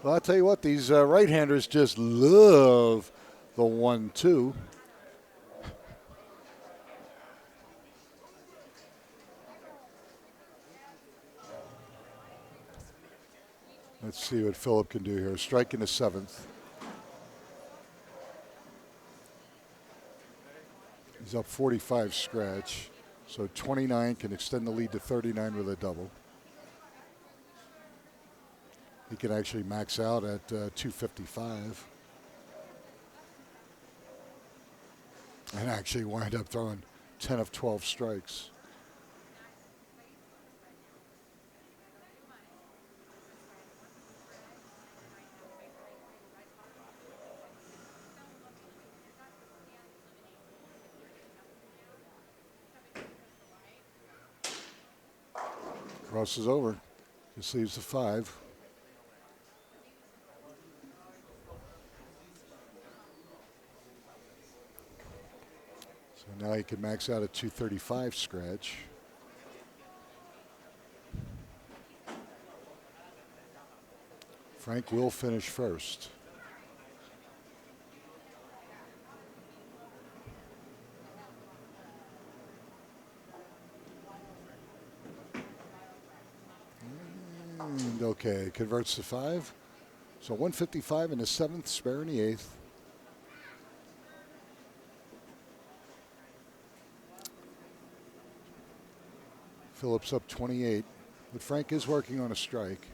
Well, I'll tell you what, these right-handers just love the 1-2. Let's see what Phillip can do here. Strike in the 7th. He's up 45 scratch. So 29 can extend the lead to 39 with a double. He can actually max out at 255. And actually wind up throwing 10 of 12 strikes. Crosses over. Just leaves the 5. So now he can max out at 235 scratch. Frank will finish first. And okay, converts to 5. So 155 in the 7th, spare in the 8th. Phillip's up 28, but Frank is working on a strike.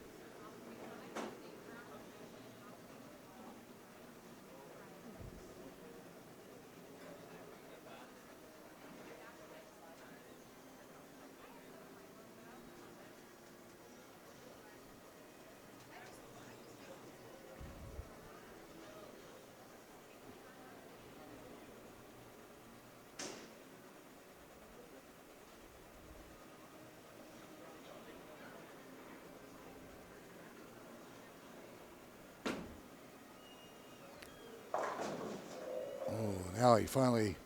Now he finally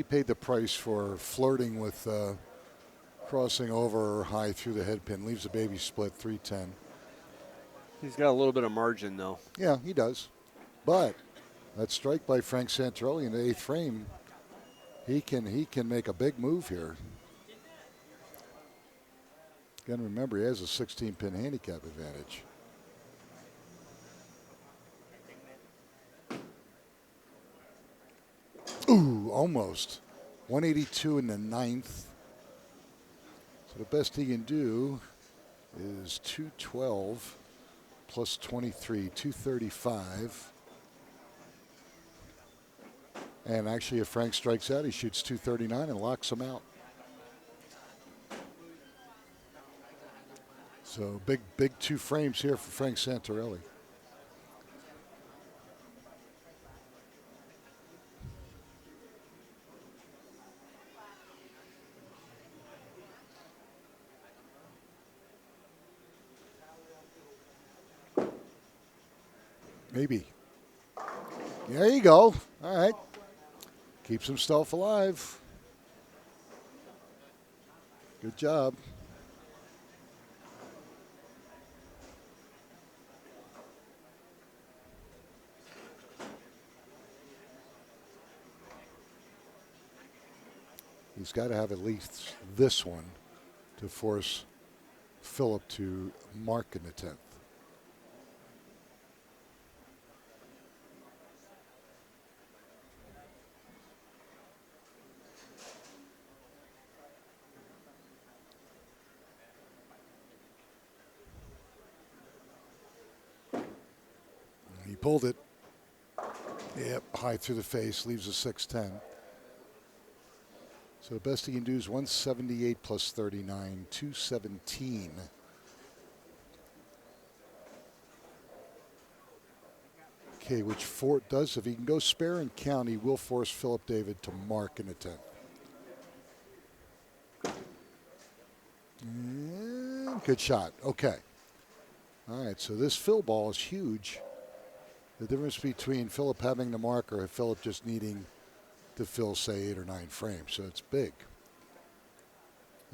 paid the price for flirting with crossing over high through the head pin. Leaves a baby split 310. He's got a little bit of margin, though. Yeah, he does. But that strike by Frank Santorelli in the 8th frame, he can make a big move here. Again, remember, he has a 16-pin handicap advantage. Ooh, almost. 182 in the 9th. So the best he can do is 212 plus 23, 235. And actually, if Frank strikes out, he shoots 239 and locks him out. So big 2 frames here for Frank Santorelli. Maybe. There you go. All right. Keeps himself alive. Good job. He's got to have at least this one to force Phillip to mark in the 10th. He pulled it. Yep, high through the face, leaves a 610. So the best he can do is 178 plus 39, 217. Okay, which Fort does, if he can go spare and count, he will force Phillip David to mark in the 10th. And good shot. Okay. All right, so this fill ball is huge. The difference between Phillip having the mark or Phillip just needing to fill, say, 8 or 9 frames. So it's big.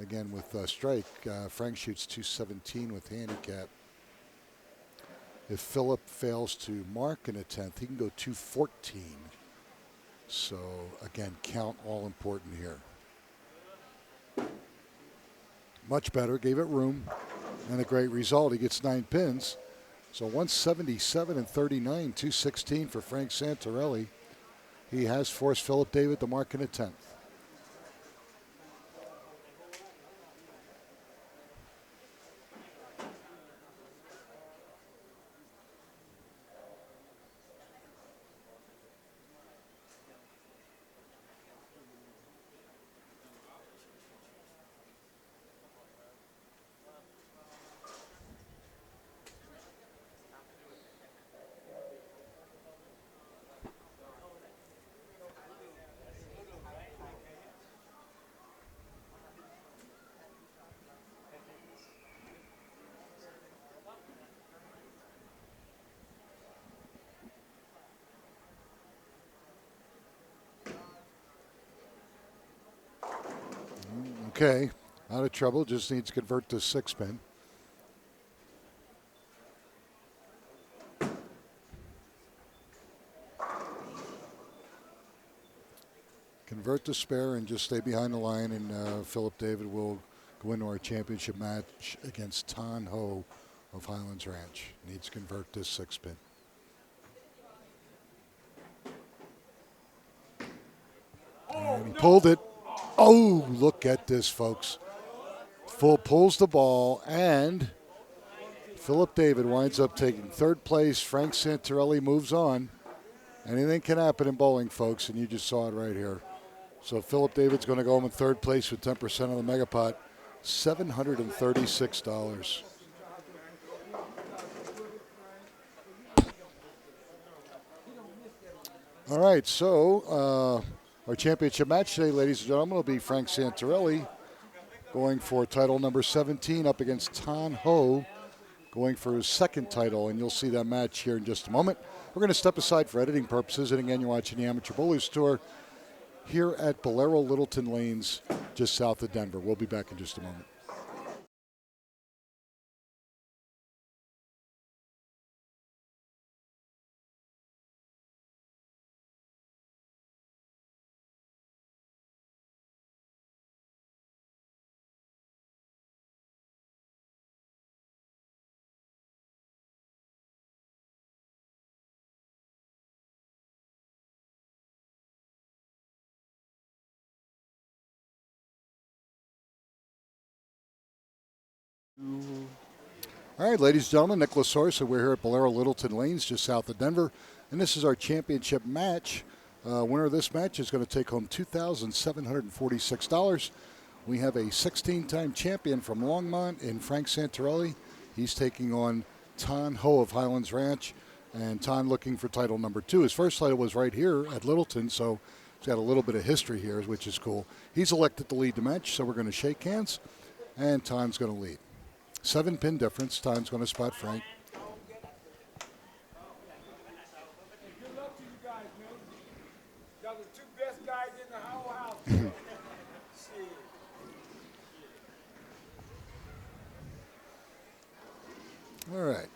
Again, with strike, Frank shoots 217 with handicap. If Phillip fails to mark in a 10th, he can go 214. So, again, count all important here. Much better, gave it room, and a great result. He gets 9 pins. So 177 and 39, 216 for Frank Santorelli. He has forced Phillip David to mark in a 10th. Okay, out of trouble, just needs to convert to 6-pin. Convert to spare and just stay behind the line, and Phillip David will go into our championship match against Tan Ho of Highlands Ranch. Needs to convert to 6-pin. And he pulled it. Oh, look at this, folks. Full pulls the ball, and Phillip David winds up taking 3rd place. Frank Santorelli moves on. Anything can happen in bowling, folks, and you just saw it right here. So Phillip David's going to go home in 3rd place with 10% of the mega pot, $736. All right, so our championship match today, ladies and gentlemen, will be Frank Santorelli going for title number 17 up against Tan Ho, going for his second title, and you'll see that match here in just a moment. We're going to step aside for editing purposes, and again, you're watching the Amateur Bowlers Tour here at Bowlero Littleton Lanes, just south of Denver. We'll be back in just a moment. All right, ladies and gentlemen, Nick Lasorsa. We're here at Bowlero Littleton Lanes, just south of Denver, and this is our championship match. Winner of this match is going to take home $2,746. We have a 16-time champion from Longmont in Frank Santarelli. He's taking on Ton Ho of Highlands Ranch, and Ton looking for title number 2. His first title was right here at Littleton, so he's got a little bit of history here, which is cool. He's elected to lead the match, so we're going to shake hands, and Ton's going to lead. 7-pin difference. Ton's going to spot Frank. Good luck to you guys, man. Y'all the 2 best guys in the whole house. Shit. All right.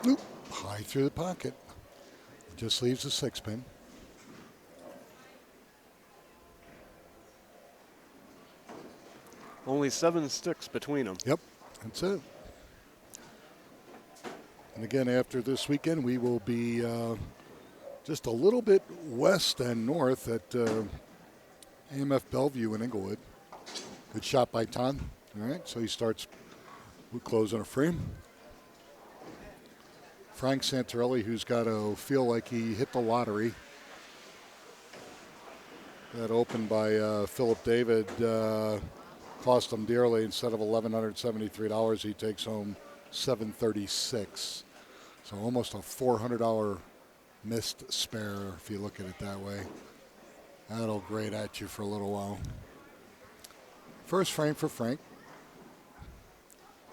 Oop, high through the pocket. Just leaves a 6-pin. Only 7 sticks between them. Yep, that's it. And again, after this weekend, we will be just a little bit west and north at AMF Bellevue in Inglewood. Good shot by Ton. All right, so he starts, we close on a frame. Frank Santarelli, who's got to feel like he hit the lottery. That opened by Phillip David cost him dearly. Instead of $1,173, he takes home $736. So almost a $400 missed spare if you look at it that way. That'll grate at you for a little while. First frame for Frank.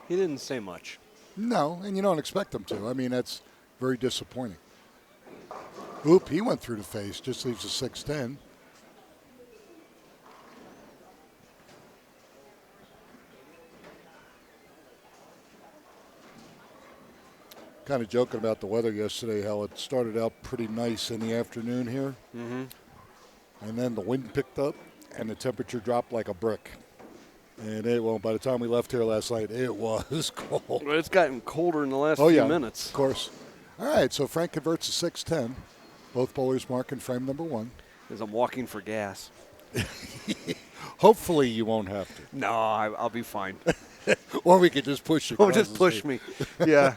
He didn't say much. No, and you don't expect him to. I mean, that's very disappointing. Oop, he went through the face. Just leaves a 6-10. Kind of joking about the weather yesterday, how it started out pretty nice in the afternoon here. Mm-hmm. And then the wind picked up and the temperature dropped like a brick. And by the time we left here last night, it was cold. Well, it's gotten colder in the last few minutes. Of course. All right, so Frank converts a 6-10. Both bowlers marking frame number 1. As I'm walking for gas. Hopefully you won't have to. No, I'll be fine. Or we could just push you. Oh, just push me. Yeah.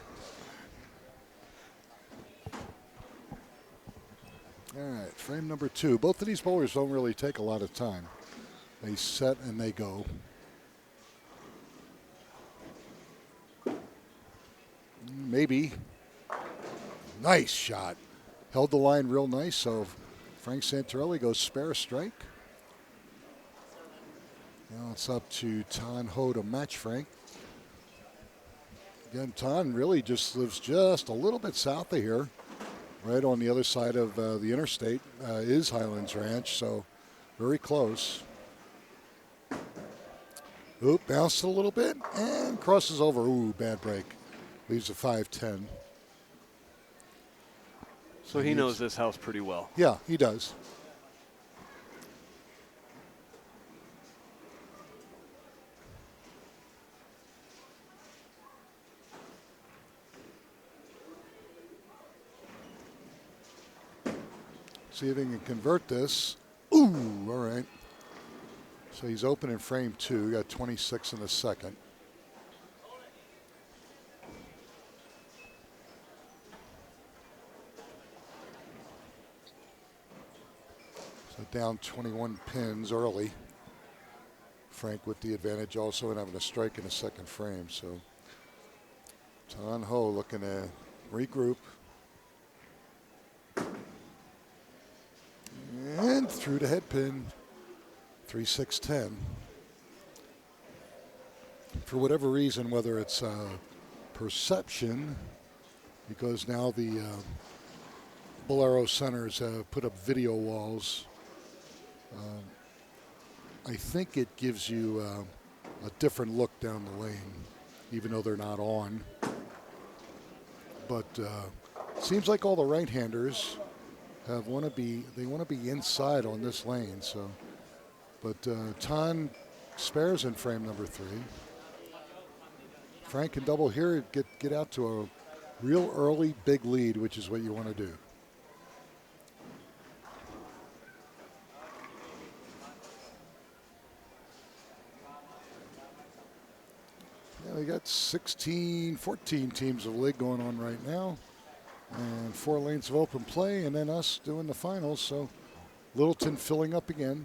All right, frame number 2. Both of these bowlers don't really take a lot of time. They set and they go. Maybe. Nice shot. Held the line real nice, so Frank Santarelli goes spare strike. Now it's up to Ton Ho to match Frank. Again, Ton really just lives just a little bit south of here. Right on the other side of the interstate is Highlands Ranch, so very close. Oop, bounced a little bit and crosses over. Ooh, bad break. Leaves a 5-10. So he knows this house pretty well. Yeah, he does. See if he can convert this. Ooh, all right. So he's open in frame 2. Got 26 in the second. So down 21 pins early. Frank with the advantage also and having a strike in the second frame. So Ton Ho looking to regroup. through the head pin. 3-6-10. For whatever reason, whether it's perception, because now the Bowlero centers have put up video walls, I think it gives you a different look down the lane, even though they're not on. But seems like all the right-handers want to be inside on this lane. So, but Ton spares in frame number 3. Frank can double here, get out to a real early big lead, which is what you want to do. Yeah, we got 14 teams of league going on right now, and 4 lanes of open play, and then us doing the finals. So Littleton filling up again.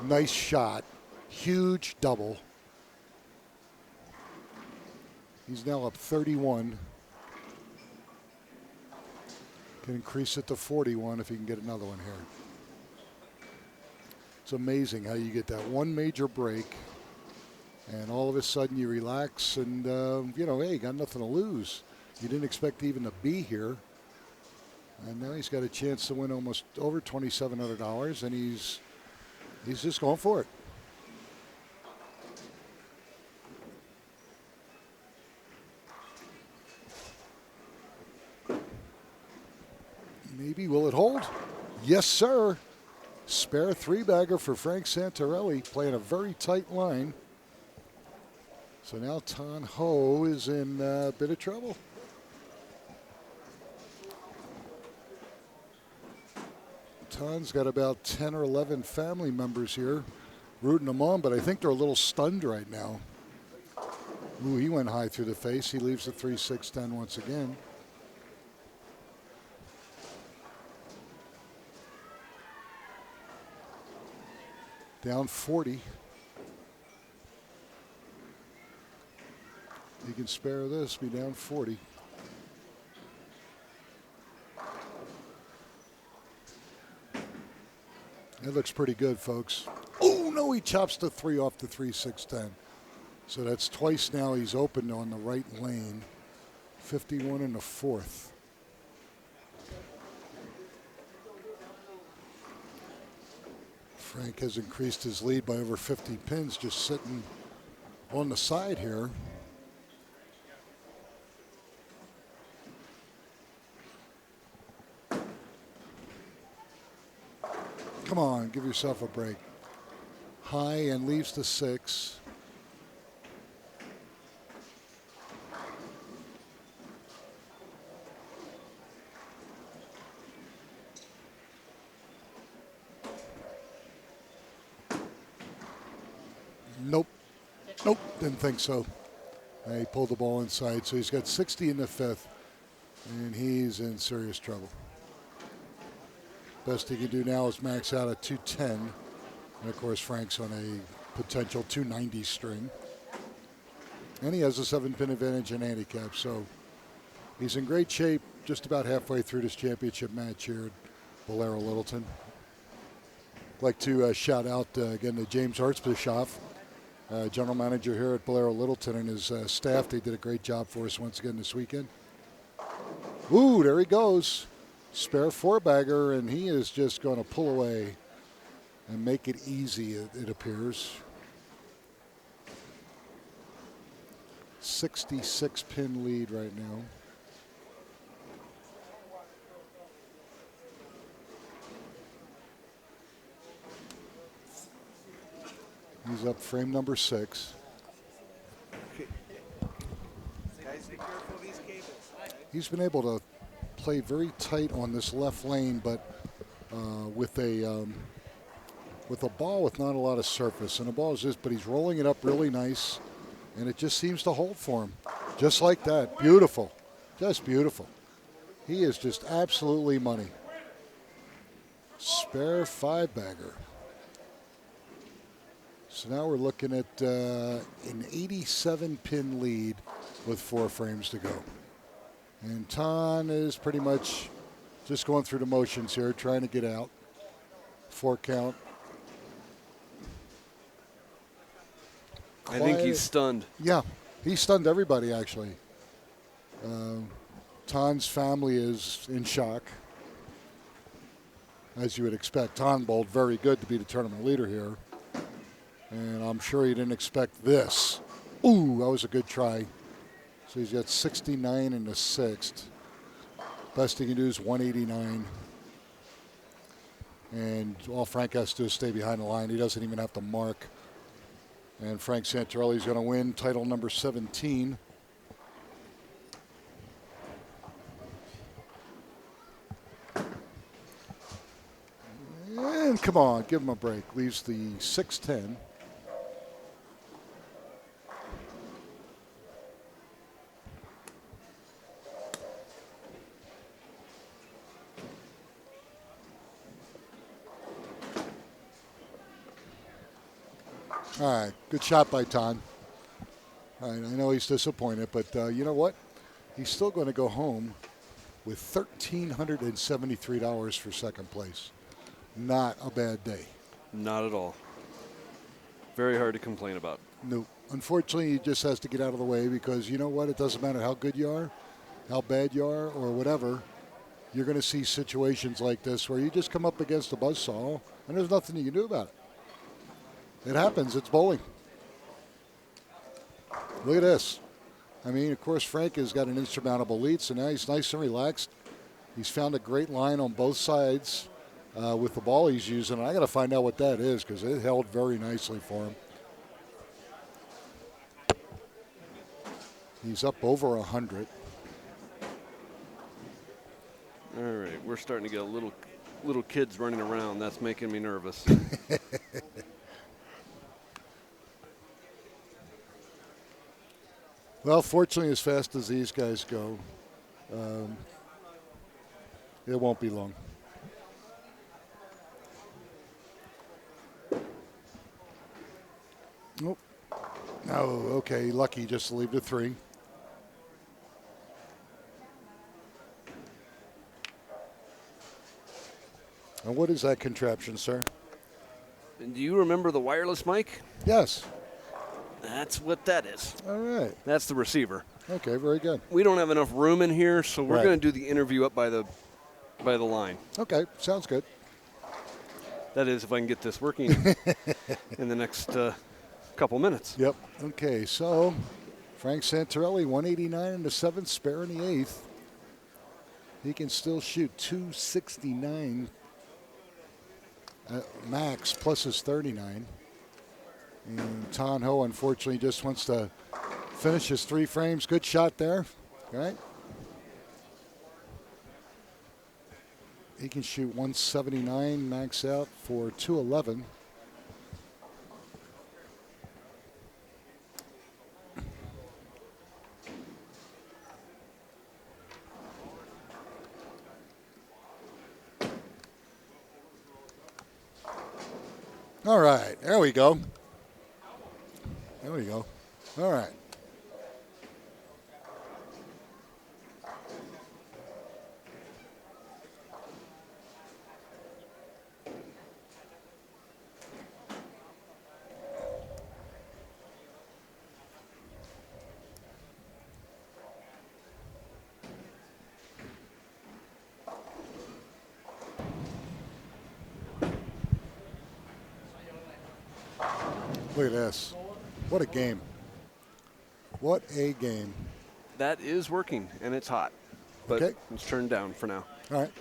Nice shot, huge double. He's now up 31. Can increase it to 41 if he can get another one here. It's amazing how you get that one major break, and all of a sudden you relax, and hey, you got nothing to lose. You didn't expect even to be here, and now he's got a chance to win almost over $2,700, and he's just going for it. Maybe, will it hold? Yes, sir. Spare 3-bagger for Frank Santarelli, playing a very tight line. So now Ton Ho is in a bit of trouble. Ton's got about 10 or 11 family members here rooting him on, but I think they're a little stunned right now. Ooh, he went high through the face. He leaves the 3-6-10 once again. Down 40. He can spare this, be down 40. That looks pretty good, folks. Oh, no, he chops the 3 off the 3-6-10. So that's twice now he's opened on the right lane. 51 in the 4th. Frank has increased his lead by over 50 pins just sitting on the side here. Come on, give yourself a break. High and leaves the 6. Nope, didn't think so. He pulled the ball inside, so he's got 60 in the 5th, and he's in serious trouble. Best he can do now is max out at 210, and of course Frank's on a potential 290 string. And he has a 7-pin advantage in handicap, so he's in great shape just about halfway through this championship match here at Bowlero Littleton. I'd like to shout out again to James Artsbischoff, general manager here at Bowlero Littleton, and his staff. They did a great job for us once again this weekend. Ooh, there he goes. Spare 4-bagger, and he is just going to pull away and make it easy, it appears. 66-pin lead right now. He's up frame number 6. Guys, be careful of these cables. He's been able to play very tight on this left lane, but with a ball with not a lot of surface. And the ball is just, but he's rolling it up really nice, and it just seems to hold for him. Just like that. Beautiful. Just beautiful. He is just absolutely money. Spare 5-bagger. So now we're looking at an 87-pin lead with 4 frames to go. And Ton is pretty much Just going through the motions here, trying to get out. 4 count. I think he's stunned. Yeah, he stunned everybody, actually. Ton's family is in shock, as you would expect. Ton bowled very good to be the tournament leader here. And I'm sure he didn't expect this. Ooh, that was a good try. So he's got 69 in the 6th. Best he can do is 189. And all Frank has to do is stay behind the line. He doesn't even have to mark. And Frank Santorelli's going to win title number 17. And come on, give him a break. Leaves the 6-10. All right, good shot by Ton. All right, I know he's disappointed, but you know what? He's still going to go home with $1,373 for second place. Not a bad day. Not at all. Very hard to complain about. No. Unfortunately, he just has to get out of the way because you know what? It doesn't matter how good you are, how bad you are, or whatever. You're going to see situations like this where you just come up against a buzzsaw and there's nothing you can do about it. It happens. It's bowling. Look at this. I mean, of course, Frank has got an insurmountable lead, so now he's nice and relaxed. He's found a great line on both sides with the ball he's using. I got to find out what that is because it held very nicely for him. He's up over 100. All right, we're starting to get little kids running around. That's making me nervous. Well, fortunately, as fast as these guys go, it won't be long. Nope. Oh, okay. Lucky just to leave the 3. And what is that contraption, sir? Do you remember the wireless mic? Yes. That's what that is. All right. That's the receiver. Okay, very good. We don't have enough room in here, so we're Right. going to do the interview up by the line. Okay, sounds good. That is, if I can get this working in the next couple minutes. Yep. Okay, so Frank Santorelli, 189 in the 7th, spare in the 8th. He can still shoot 269 max plus his 39. And Ton Ho, unfortunately, just wants to finish his 3 frames. Good shot there, right? He can shoot 179 max out for 211. All right, there we go. There we go. All right. Look at this. What a game. What a game. That is working, and it's hot. But Okay. it's turned down for now. All right.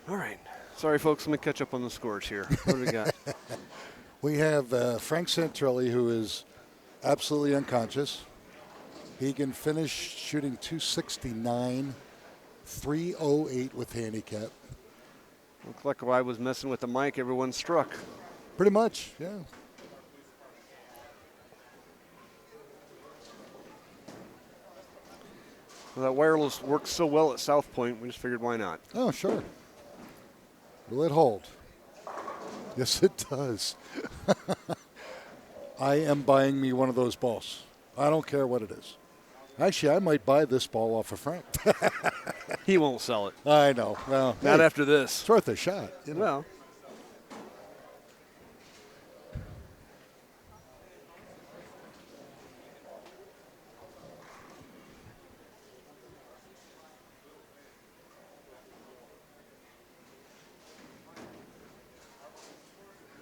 All right. Sorry, folks. Let me catch up on the scores here. What do we got? We have Frank Santorelli, who is absolutely unconscious. He can finish shooting 269, 308 with handicap. Looked like while I was messing with the mic, everyone struck. Pretty much, yeah. Well, that wireless works so well at South Point, we just figured why not. Oh, sure. Will it hold? Yes, it does. I am buying me one of those balls. I don't care what it is. Actually, I might buy this ball off of Frank. He won't sell it. I know. Well, Not hey, after this. it's worth a shot. You know. Well,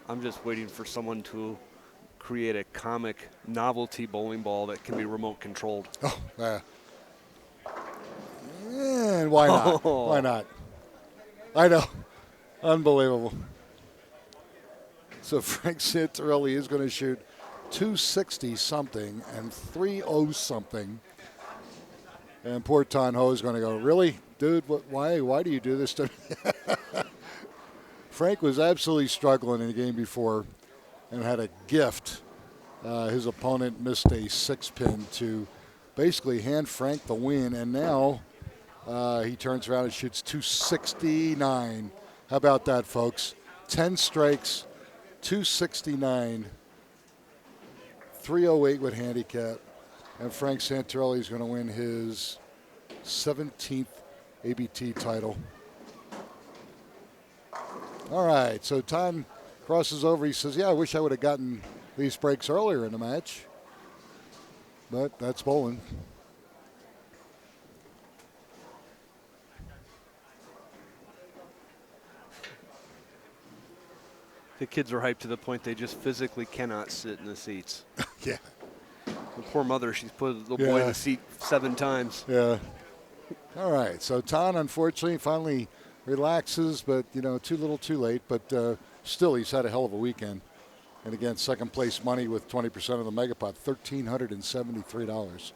I'm just waiting for someone to create a comic novelty bowling ball that can be remote controlled. Oh, and why not? Oh. Why not? I know. Unbelievable. So Frank Santarelli is going to shoot 260 something and 30 something. And poor Ton Ho is going to go, really? Dude, why do you do this to me? Frank was absolutely struggling in the game before and had a gift. His opponent missed a 6-pin to basically hand Frank the win, and now he turns around and shoots 269. How about that, folks? 10 strikes, 269, 308 with handicap, and Frank Santarelli is going to win his 17th ABT title. All right, so Ton crosses over. He says, yeah, I wish I would have gotten these breaks earlier in the match. But that's bowling. The kids are hyped to the point they just physically cannot sit in the seats. Yeah. The poor mother, she's put the little boy in the seat 7 times. Yeah. All right, so Ton, unfortunately, finally relaxes, but, too little too late. But still, he's had a hell of a weekend. And again, second place money with 20% of the megapot, $1,373.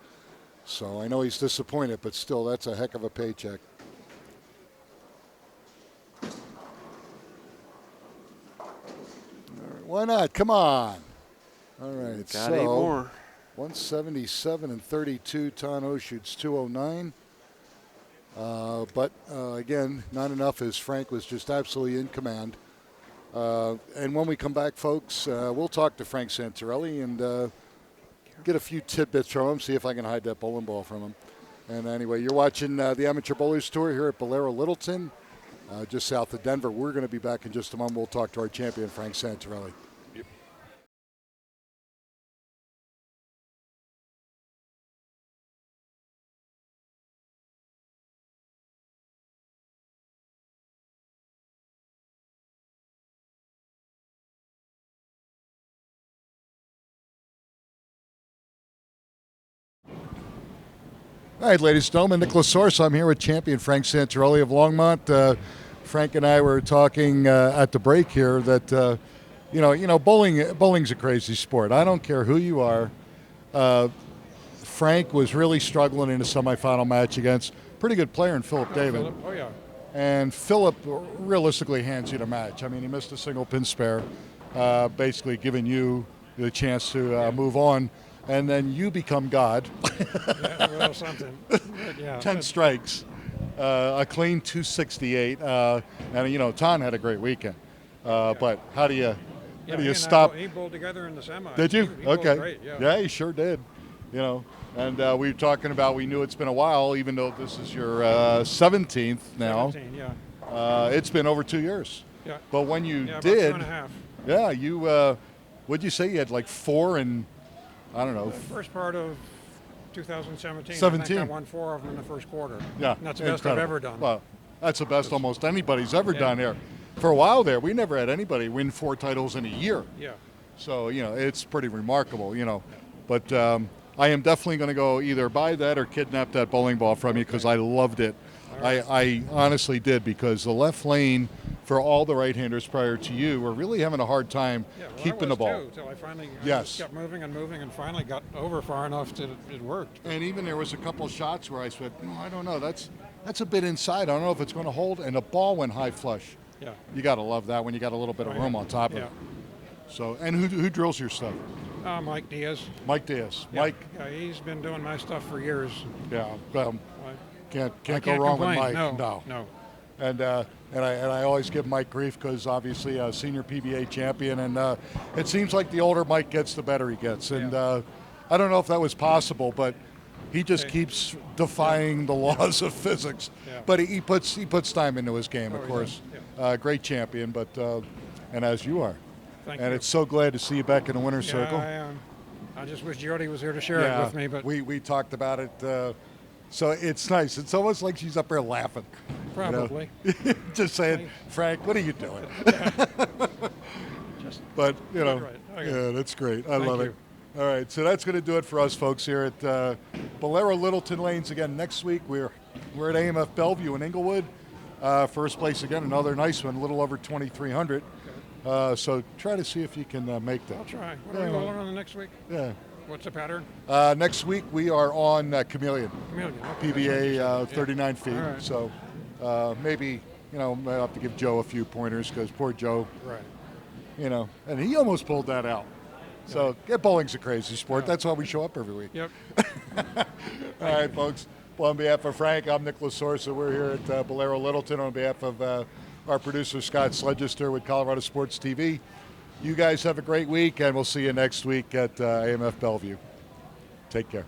So I know he's disappointed, but still, that's a heck of a paycheck. All right, why not? Come on. All right, Got 8 more. 177 and 32. Ton Ho shoots 209. But again, not enough as Frank was just absolutely in command. And when we come back, folks, we'll talk to Frank Santarelli and get a few tidbits from him, see if I can hide that bowling ball from him. And anyway, you're watching the Amateur Bowlers Tour here at Bowlero Littleton, just south of Denver. We're going to be back in just a moment. We'll talk to our champion, Frank Santarelli. All right, ladies and gentlemen, Nicholas Source. I'm here with champion Frank Santarelli of Longmont. Frank and I were talking at the break here that, bowling's a crazy sport. I don't care who you are. Frank was really struggling in a semifinal match against a pretty good player in Phillip David. Phillip. Oh, yeah. And Phillip realistically hands you the match. I mean, he missed a single pin spare, basically giving you the chance to move on. And then you become God. Yeah, well, something. But, yeah. 10 strikes, a clean 268. And, Ton had a great weekend. But how do you stop? He bowled together in the semis. Did you? He bowled Okay. great, yeah. Yeah, he sure did. And we were talking about, we knew it's been a while, even though this is your 17th now. 17, yeah. It's been over 2 years. Yeah. But when you Yeah, did, about 2.5. yeah, you, what'd you say? You had like 4 and, I don't know. The first part of 2017, I 17. think I won 4 of them in the first quarter. Yeah. And that's the best I've incredible. ever done. Well, that's the best almost anybody's ever Yeah. done here. For a while there, we never had anybody win 4 titles in a year. Yeah. So, it's pretty remarkable, But I am definitely going to go either buy that or kidnap that bowling ball from you because I loved it. Right. I honestly did because the left lane for all the right-handers prior to you were really having a hard time Yeah, well, keeping the ball. Until I finally Yes. kept moving and finally got over far enough that it worked. And even there was a couple shots where I said, I don't know, that's a bit inside. I don't know if it's going to hold. And the ball went high flush. Yeah. You got to love that when you got a little bit of room on top of Yeah. it. So, and who drills your stuff? Mike Diaz. Mike Diaz. Yeah. Mike, Yeah, he's been doing my stuff for years. yeah, I can't I go wrong complain. with Mike. No. And I always give Mike grief because obviously a senior PBA champion, and it seems like the older Mike gets, the better he gets. And I don't know if that was possible, but He just keeps defying the laws of physics. Yeah. But he puts time into his game, Oh, of he course. does, Great champion, but and as you are. Thank And you. it's so glad to see you back in the winner's circle. I am. I just wish Jody was here to share it with me, but we talked about it. So it's nice. It's almost like she's up there laughing. you know? probably. Just saying, Frank, what are you doing? Just But, you know, right. Okay. yeah, that's great. I Thank love you. it. All right, so that's going to do it for us folks here at Bowlero Littleton Lanes again. Next week, we're at AMF Bellevue in Inglewood. First place again, another nice one, a little over 2,300. So try to see if you can make that. I'll try. What are we rolling on the next week? Yeah. What's the pattern? Next week, we are on Chameleon. Chameleon. Okay. PBA 39 feet. All right. So maybe, I'll have to give Joe a few pointers because poor Joe, Right. and he almost pulled that out. So bowling's a crazy sport. Yeah. That's why we show up every week. Yep. All right, folks. Well, on behalf of Frank, I'm Nicholas Sorsa. We're here at Bowlero Littleton on behalf of our producer, Scott Sledgister with ColoradoSports.TV. You guys have a great week, and we'll see you next week at AMF Bellevue. Take care.